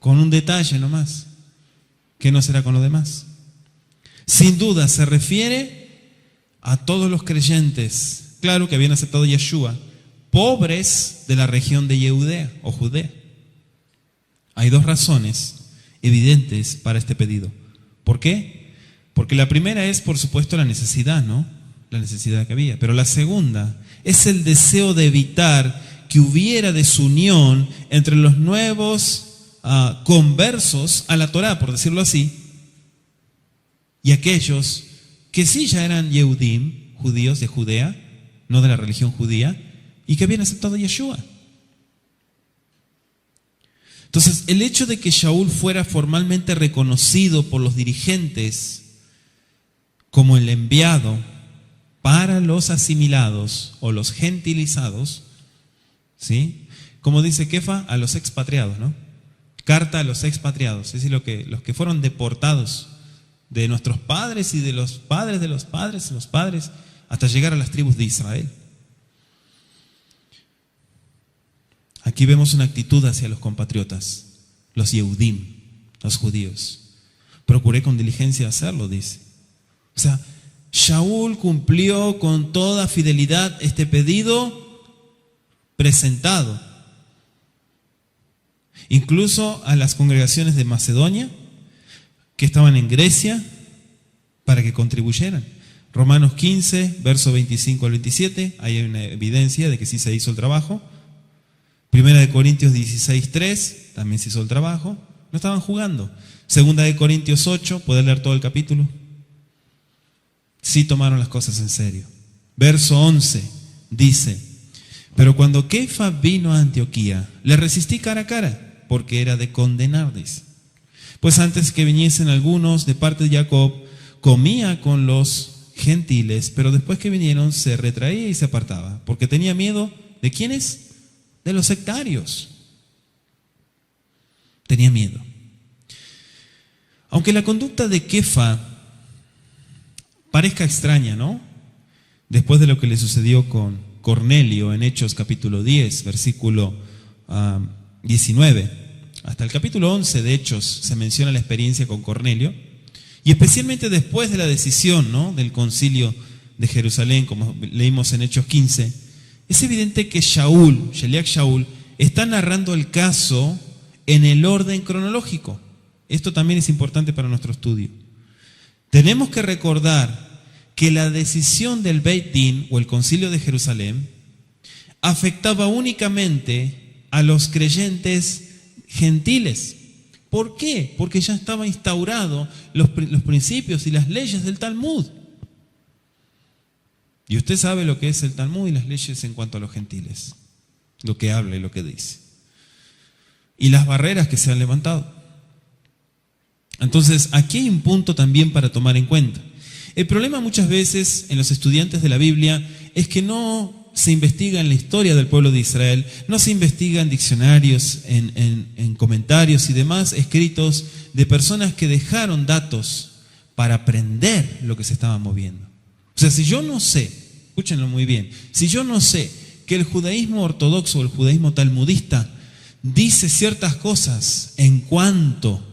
con un detalle nomás, ¿qué no será con lo demás? Sin duda se refiere a todos los creyentes, claro, que habían aceptado a Yeshua, pobres de la región de Yehudea o Judea. Hay dos razones evidentes para este pedido. ¿Por qué? Porque la primera es, por supuesto, la necesidad, ¿no? La necesidad que había. Pero la segunda es el deseo de evitar que hubiera desunión entre los nuevos conversos a la Torá, por decirlo así, y aquellos que sí ya eran Yehudim, judíos de Judea, no de la religión judía, y que habían aceptado a Yeshua. Entonces, el hecho de que Shaul fuera formalmente reconocido por los dirigentes como el enviado para los asimilados o los gentilizados, ¿sí? Como dice Kefa, a los expatriados, ¿no? Carta a los expatriados, es decir, los que fueron deportados de nuestros padres y de los padres de los padres, los padres, hasta llegar a las tribus de Israel. Aquí vemos una actitud hacia los compatriotas, los Yehudim, los judíos. Procuré con diligencia hacerlo, dice. O sea, Shaul cumplió con toda fidelidad este pedido presentado. incluso a las congregaciones de Macedonia, que estaban en Grecia, para que contribuyeran. Romanos 15, verso 25 al 27, hay una evidencia de que sí se hizo el trabajo. Primera de Corintios 16, 3, también se hizo el trabajo. No estaban jugando. Segunda de Corintios 8, ¿puedes leer todo el capítulo? Sí tomaron las cosas en serio. Verso 11 dice: pero cuando Kefa vino a Antioquía, le resistí cara a cara, porque era de condenar, dice. Pues antes que viniesen algunos de parte de Jacob, comía con los gentiles, pero después que vinieron se retraía y se apartaba, porque tenía miedo ¿de quiénes? De los sectarios. Tenía miedo. Aunque la conducta de Kefa parezca extraña, ¿no? Después de lo que le sucedió con Cornelio en Hechos capítulo 10, versículo 19, hasta el capítulo 11 de Hechos se menciona la experiencia con Cornelio, y especialmente después de la decisión, ¿no?, del concilio de Jerusalén, como leímos en Hechos 15, es evidente que Sheliach Shaul, está narrando el caso en el orden cronológico. Esto también es importante para nuestro estudio. Tenemos que recordar que la decisión del Beit Din o el concilio de Jerusalén afectaba únicamente a los creyentes gentiles. ¿Por qué? Porque ya estaba instaurado los principios y las leyes del Talmud. Y usted sabe lo que es el Talmud y las leyes en cuanto a los gentiles, lo que habla y lo que dice, y las barreras que se han levantado. Entonces, aquí hay un punto también para tomar en cuenta. El problema muchas veces en los estudiantes de la Biblia es que no se investiga en la historia del pueblo de Israel, no se investiga en diccionarios, en comentarios y demás escritos de personas que dejaron datos para aprender lo que se estaba moviendo. O sea, si yo no sé, escúchenlo muy bien, si yo no sé que el judaísmo ortodoxo o el judaísmo talmudista dice ciertas cosas en cuanto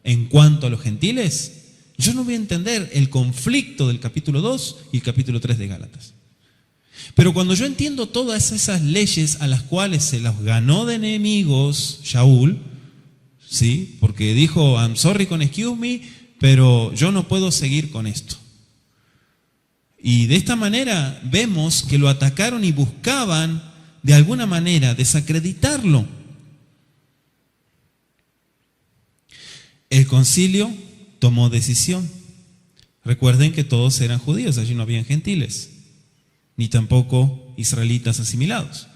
a los gentiles, yo no voy a entender el conflicto del capítulo 2 y el capítulo 3 de Gálatas. Pero cuando yo entiendo todas esas leyes a las cuales se las ganó de enemigos Shaul, ¿sí?, porque dijo, I'm sorry con excuse me, pero yo no puedo seguir con esto. Y de esta manera vemos que lo atacaron y buscaban de alguna manera desacreditarlo. El concilio tomó decisión. Recuerden que todos eran judíos, allí no habían gentiles, ni tampoco israelitas asimilados.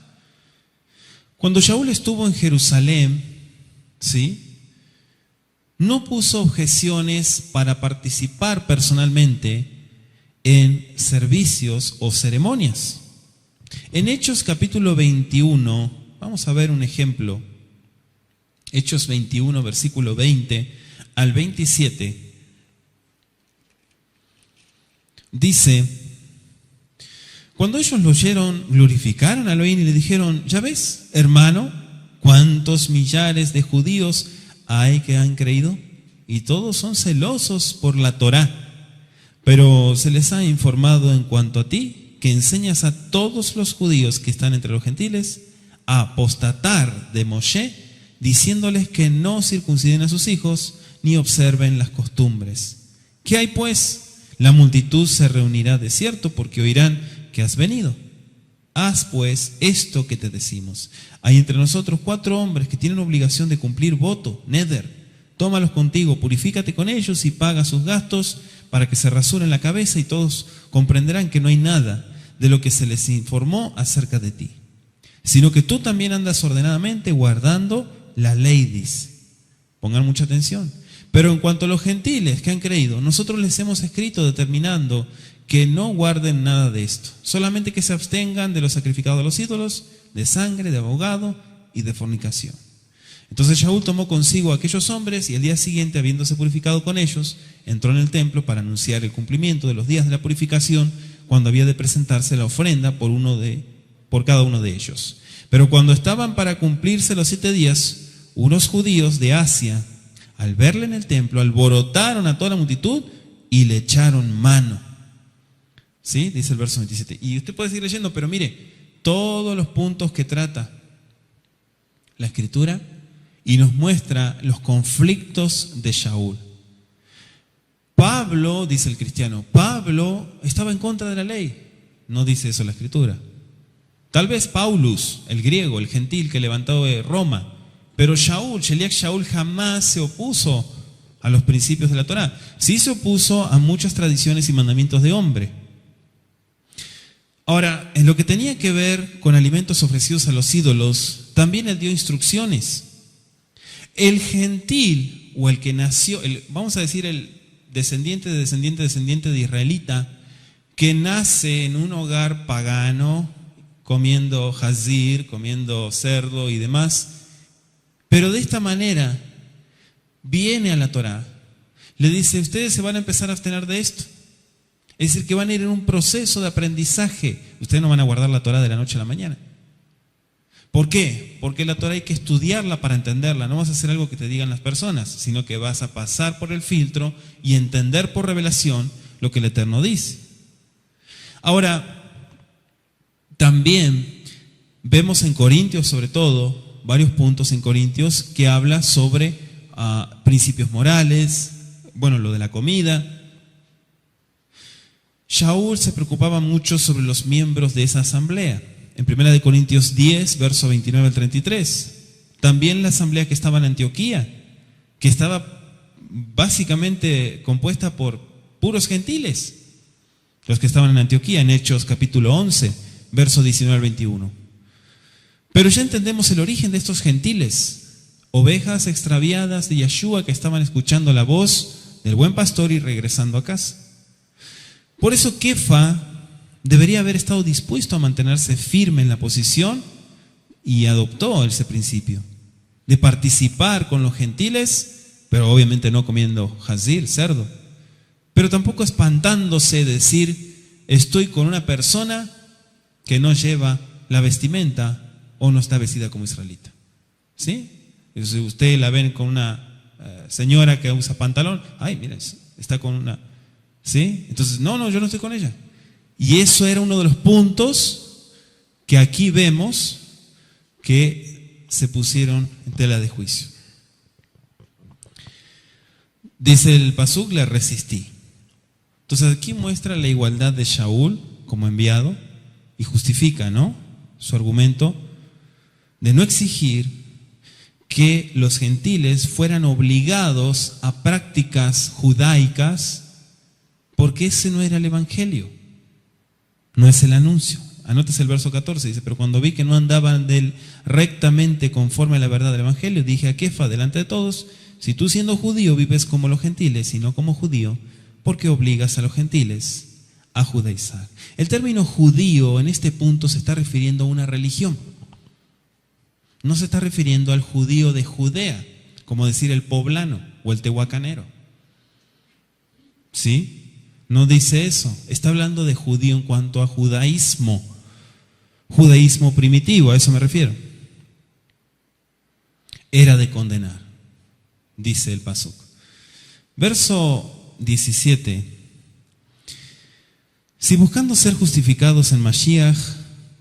Cuando Shaul estuvo en Jerusalén, ¿sí?, no puso objeciones para participar personalmente en servicios o ceremonias. En Hechos capítulo 21, vamos a ver un ejemplo. Hechos 21, versículo 20 al 27, dice: cuando ellos lo oyeron, glorificaron a Elohim y le dijeron, ya ves, hermano, cuántos millares de judíos hay que han creído, y todos son celosos por la Torá. Pero se les ha informado en cuanto a ti, que enseñas a todos los judíos que están entre los gentiles a apostatar de Moshe, diciéndoles que no circunciden a sus hijos ni observen las costumbres. ¿Qué hay pues? La multitud se reunirá de cierto, porque oirán que has venido. Haz pues esto que te decimos. Hay entre nosotros 4 hombres que tienen obligación de cumplir voto, neder. Tómalos contigo, purifícate con ellos y paga sus gastos para que se rasuren la cabeza, y todos comprenderán que no hay nada de lo que se les informó acerca de ti, sino que tú también andas ordenadamente guardando la ley, dice. Pongan mucha atención. Pero en cuanto a los gentiles que han creído, nosotros les hemos escrito determinando que no guarden nada de esto, solamente que se abstengan de lo sacrificado a los ídolos, de sangre, de abogado y de fornicación. Entonces Shaul tomó consigo a aquellos hombres y el día siguiente, habiéndose purificado con ellos, entró en el templo para anunciar el cumplimiento de los días de la purificación, cuando había de presentarse la ofrenda por cada uno de ellos. Pero cuando estaban para cumplirse los 7 días, unos judíos de Asia, al verle en el templo, alborotaron a toda la multitud y le echaron mano. ¿Sí? Dice el verso 27. Y usted puede seguir leyendo, pero mire, todos los puntos que trata la Escritura y nos muestra los conflictos de Shaul. Pablo, dice el cristiano, Pablo estaba en contra de la ley. No dice eso la Escritura. Tal vez Paulus, el griego, el gentil que levantó de Roma, pero Sheliach Shaul jamás se opuso a los principios de la Torá. Sí se opuso a muchas tradiciones y mandamientos de hombre. Ahora, en lo que tenía que ver con alimentos ofrecidos a los ídolos, también le dio instrucciones. El gentil, o el que nació, vamos a decir el descendiente de israelita, que nace en un hogar pagano, comiendo jazir, comiendo cerdo y demás, pero de esta manera viene a la Torá, le dice, ustedes se van a empezar a abstener de esto. Es decir, que van a ir en un proceso de aprendizaje. Ustedes no van a guardar la Torá de la noche a la mañana. ¿Por qué? Porque la Torá hay que estudiarla para entenderla. No vas a hacer algo que te digan las personas, sino que vas a pasar por el filtro y entender por revelación lo que el Eterno dice. Ahora, también vemos en Corintios, sobre todo, varios puntos en Corintios que habla sobre principios morales, lo de la comida. Shaul se preocupaba mucho sobre los miembros de esa asamblea. En 1 Corintios 10, verso 29 al 33. También la asamblea que estaba en Antioquía, que estaba básicamente compuesta por puros gentiles. Los que estaban en Antioquía, en Hechos capítulo 11, verso 19 al 21. Pero ya entendemos el origen de estos gentiles, ovejas extraviadas de Yeshua que estaban escuchando la voz del buen pastor y regresando a casa. Por eso Kefa debería haber estado dispuesto a mantenerse firme en la posición y adoptó ese principio de participar con los gentiles, pero obviamente no comiendo jazir, cerdo, pero tampoco espantándose de decir, estoy con una persona que no lleva la vestimenta o no está vestida como israelita. ¿Sí? Si usted la ven con una señora que usa pantalón, ay, mira, está con una... ¿Sí? Entonces, no, yo no estoy con ella. Y eso era uno de los puntos que aquí vemos que se pusieron en tela de juicio. Dice el pasuk, le resistí. Entonces aquí muestra la igualdad de Shaul como enviado y justifica, ¿no?, su argumento de no exigir que los gentiles fueran obligados a prácticas judaicas, porque ese no era el evangelio, no es el anuncio. Anótese el verso 14, dice, pero cuando vi que no andaban rectamente conforme a la verdad del evangelio, dije a Kefa delante de todos, si tú siendo judío vives como los gentiles y no como judío, ¿por qué obligas a los gentiles a judaizar? El término judío en este punto se está refiriendo a una religión. No se está refiriendo al judío de Judea, como decir el poblano o el tehuacanero. ¿Sí? No dice eso. Está hablando de judío en cuanto a judaísmo. Judaísmo primitivo, a eso me refiero. Era de condenar, dice el pasuk. Verso 17. Si buscando ser justificados en Mashiach,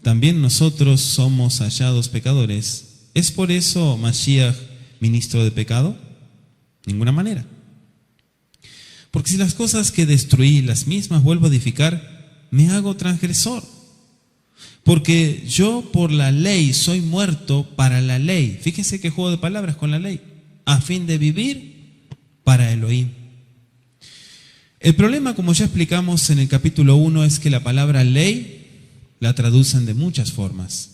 también nosotros somos hallados pecadores, ¿es por eso Mashiach ministro de pecado? Ninguna manera. Porque si las cosas que destruí, las mismas vuelvo a edificar, me hago transgresor. Porque yo por la ley soy muerto para la ley. Fíjense qué juego de palabras con la ley. A fin de vivir para Elohim. El problema, como ya explicamos en el capítulo 1, es que la palabra ley la traducen de muchas formas.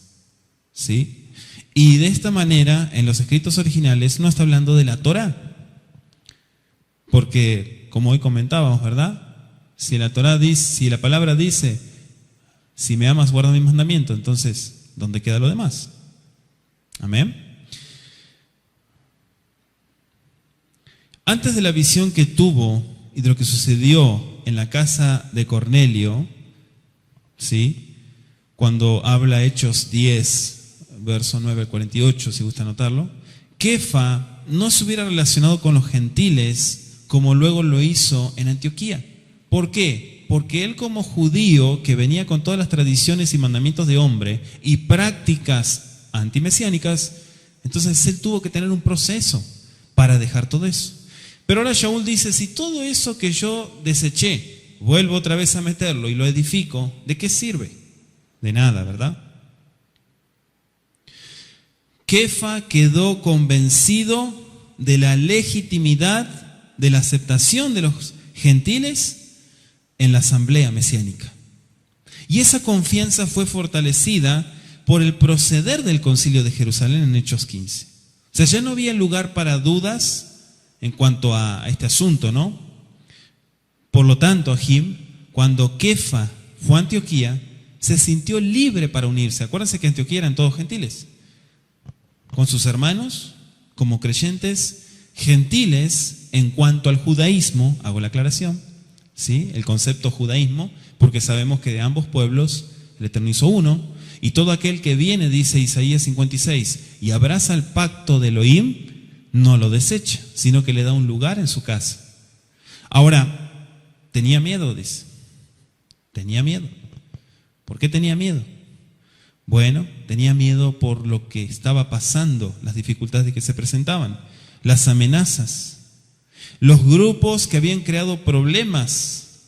¿Sí? Y de esta manera, en los escritos originales, no está hablando de la Torá. Porque, como hoy comentábamos, ¿verdad? Si la Torá dice, si la palabra dice, si me amas, guarda mis mandamientos, entonces, ¿dónde queda lo demás? Amén. Antes de la visión que tuvo y de lo que sucedió en la casa de Cornelio, ¿sí?, cuando habla Hechos 10, verso 9 al 48, si gusta anotarlo, Kefa no se hubiera relacionado con los gentiles como luego lo hizo en Antioquía. ¿Por qué? Porque él, como judío que venía con todas las tradiciones y mandamientos de hombre y prácticas antimesiánicas, Entonces él tuvo que tener un proceso para dejar todo eso. Pero ahora Shaul dice, si todo eso que yo deseché, vuelvo otra vez a meterlo y lo edifico, ¿de qué sirve? De nada, ¿verdad? Kefa quedó convencido de la legitimidad de la aceptación de los gentiles en la asamblea mesiánica. Y esa confianza fue fortalecida por el proceder del concilio de Jerusalén en Hechos 15. O sea, ya no había lugar para dudas en cuanto a este asunto, ¿no? Por lo tanto, Ahim, cuando Kefa fue a Antioquía, se sintió libre para unirse. Acuérdense que Antioquía eran todos gentiles, con sus hermanos, como creyentes gentiles en cuanto al judaísmo, hago la aclaración, ¿sí? El concepto judaísmo, porque sabemos que de ambos pueblos el Eterno hizo uno, y todo aquel que viene, dice Isaías 56, y abraza el pacto de Elohim, no lo desecha, sino que le da un lugar en su casa. Ahora, tenía miedo, dice. Tenía miedo. ¿Por qué tenía miedo? Bueno, tenía miedo por lo que estaba pasando, las dificultades que se presentaban, las amenazas, los grupos que habían creado problemas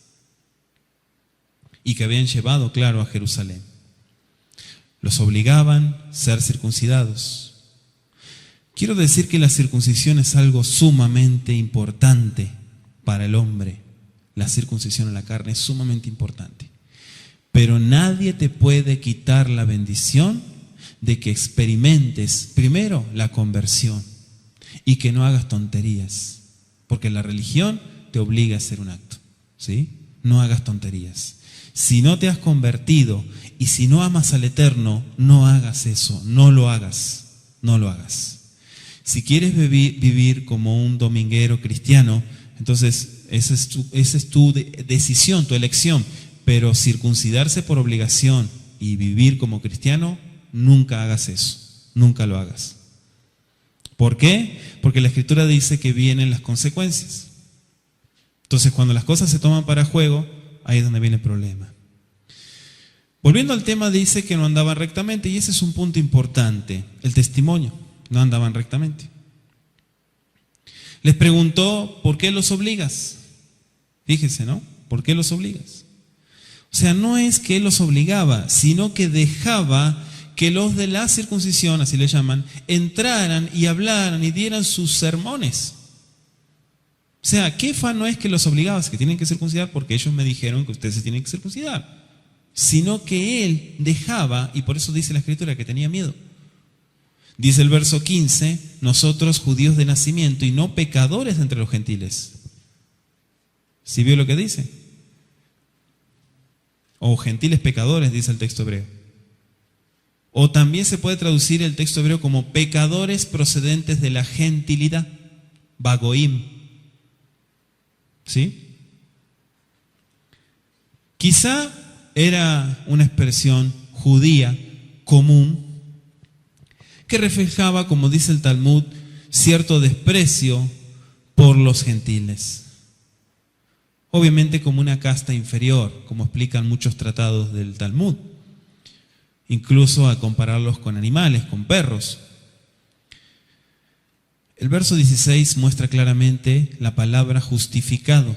y que habían llevado, claro, a Jerusalén. Los obligaban a ser circuncidados. Quiero decir que la circuncisión es algo sumamente importante para el hombre. La circuncisión en la carne es sumamente importante. Pero nadie te puede quitar la bendición de que experimentes primero la conversión y que no hagas tonterías. Porque la religión te obliga a hacer un acto, ¿sí? No hagas tonterías. Si no te has convertido y si no amas al Eterno, no hagas eso, no lo hagas, no lo hagas. Si quieres vivir como un dominguero cristiano, entonces esa es tu decisión, tu elección. Pero circuncidarse por obligación y vivir como cristiano, nunca hagas eso, nunca lo hagas. ¿Por qué? Porque la Escritura dice que vienen las consecuencias. Entonces, cuando las cosas se toman para juego, ahí es donde viene el problema. Volviendo al tema, dice que no andaban rectamente, y ese es un punto importante, el testimonio. No andaban rectamente. Les preguntó, ¿por qué los obligas? Fíjese, ¿no? ¿Por qué los obligas? O sea, no es que él los obligaba, sino que dejaba que los de la circuncisión, así le llaman, entraran y hablaran y dieran sus sermones. O sea, Kefa no es que los obligaba, es que tienen que circuncidar porque ellos me dijeron que ustedes se tienen que circuncidar, sino que él dejaba, y por eso dice la Escritura que tenía miedo. Dice el verso 15, nosotros judíos de nacimiento y no pecadores entre los gentiles. ¿Sí vio lo que dice? O gentiles pecadores, dice el texto hebreo. O también se puede traducir el texto hebreo como pecadores procedentes de la gentilidad, bagoim. ¿Sí? Quizá era una expresión judía común que reflejaba, como dice el Talmud, cierto desprecio por los gentiles. Obviamente como una casta inferior, como explican muchos tratados del Talmud, incluso a compararlos con animales, con perros. El verso 16 muestra claramente la palabra justificado.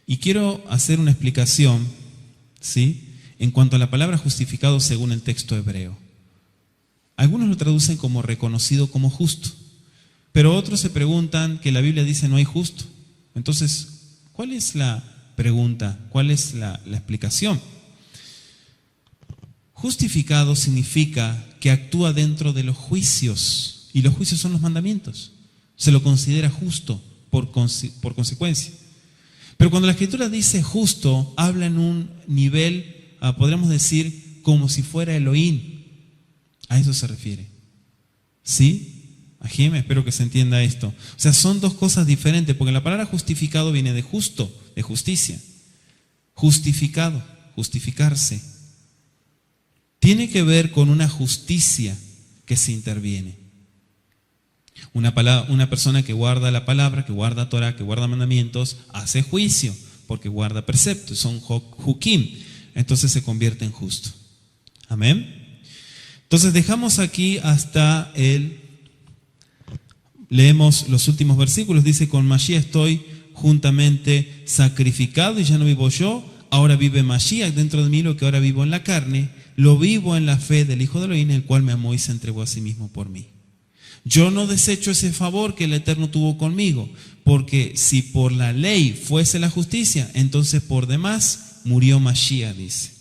Y quiero hacer una explicación, ¿sí?, en cuanto a la palabra justificado según el texto hebreo. Algunos lo traducen como reconocido como justo, pero otros se preguntan que la Biblia dice no hay justo. Entonces, ¿cuál es la pregunta? ¿Cuál es la explicación? Justificado significa que actúa dentro de los juicios, y los juicios son los mandamientos. Se lo considera justo por consecuencia. Pero cuando la Escritura dice justo, habla en un nivel, podríamos decir, como si fuera Elohim. A eso se refiere. ¿Sí? Ajim, espero que se entienda esto. O sea, son dos cosas diferentes, porque la palabra justificado viene de justo, de justicia. Justificado, justificarse. Tiene que ver con una justicia que se interviene. Una persona que guarda la palabra, que guarda Torah, que guarda mandamientos, hace juicio, porque guarda preceptos, son hukim. Entonces se convierte en justo. Amén. Entonces dejamos aquí hasta leemos los últimos versículos. Dice: con Mashiach estoy juntamente sacrificado y ya no vivo yo, ahora vive Mashiach dentro de mí. Lo que ahora vivo en la carne, lo vivo en la fe del Hijo de Elohim, el cual me amó y se entregó a sí mismo por mí. Yo no desecho ese favor que el Eterno tuvo conmigo, porque si por la ley fuese la justicia, entonces por demás murió Mashiach, dice.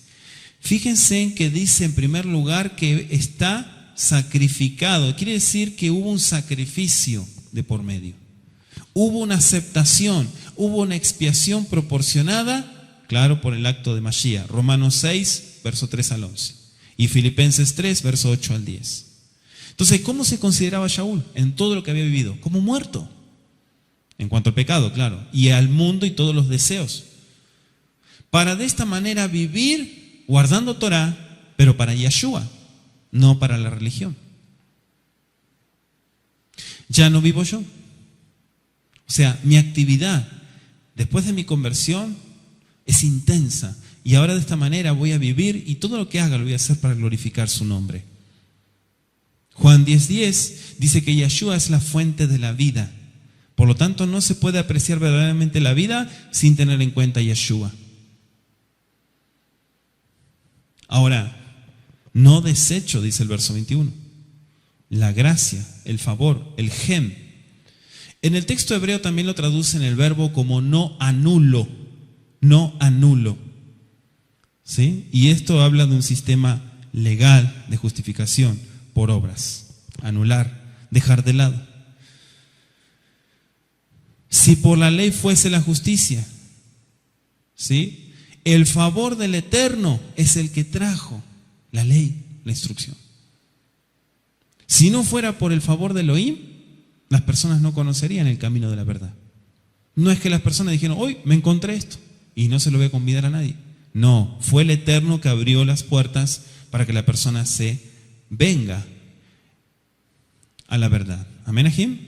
Fíjense en que dice en primer lugar que está sacrificado. Quiere decir que hubo un sacrificio de por medio. Hubo una aceptación, hubo una expiación proporcionada, claro, por el acto de Mashiach. Romanos 6, verso 3 al 11. Y Filipenses 3, verso 8 al 10. Entonces, ¿cómo se consideraba Shaul en todo lo que había vivido? Como muerto. En cuanto al pecado, claro. Y al mundo y todos los deseos. Para de esta manera vivir guardando Torah, pero para Yeshua, no para la religión. Ya no vivo yo. O sea, mi actividad después de mi conversión es intensa. Y ahora de esta manera voy a vivir y todo lo que haga lo voy a hacer para glorificar su nombre. Juan 10:10 dice que Yeshua es la fuente de la vida. Por lo tanto, no se puede apreciar verdaderamente la vida sin tener en cuenta a Yeshua. Ahora, no desecho, dice el verso 21, la gracia, el favor, el gem. En el texto hebreo también lo traducen el verbo como no anulo, no anulo. ¿Sí? Y esto habla de un sistema legal de justificación por obras, anular, dejar de lado. Si por la ley fuese la justicia, ¿sí? El favor del Eterno es el que trajo la ley, la instrucción. Si no fuera por el favor de Elohim, las personas no conocerían el camino de la verdad. No es que las personas dijeron: hoy me encontré esto y no se lo voy a convidar a nadie. No, fue el Eterno que abrió las puertas para que la persona se venga a la verdad. Amén, Ajim.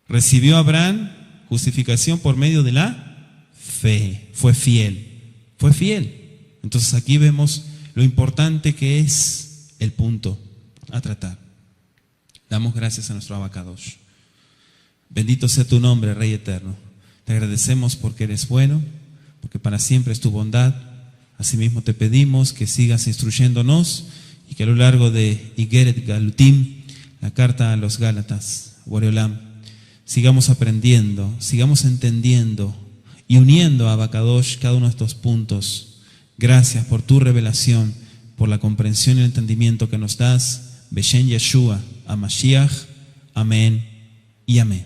Recibió Abraham justificación por medio de la fe. Fue fiel. Fue fiel. Entonces aquí vemos lo importante que es el punto a tratar. Damos gracias a nuestro Abacadosh. Bendito sea tu nombre, Rey eterno. Te agradecemos porque eres bueno, porque para siempre es tu bondad. Asimismo te pedimos que sigas instruyéndonos y que a lo largo de Igeret Galutim, la carta a los Gálatas, Boreolam, sigamos aprendiendo, sigamos entendiendo y uniendo a Abacadosh cada uno de estos puntos. Gracias por tu revelación, por la comprensión y el entendimiento que nos das. Beshen Yeshua, a Mashiach, amén y amén.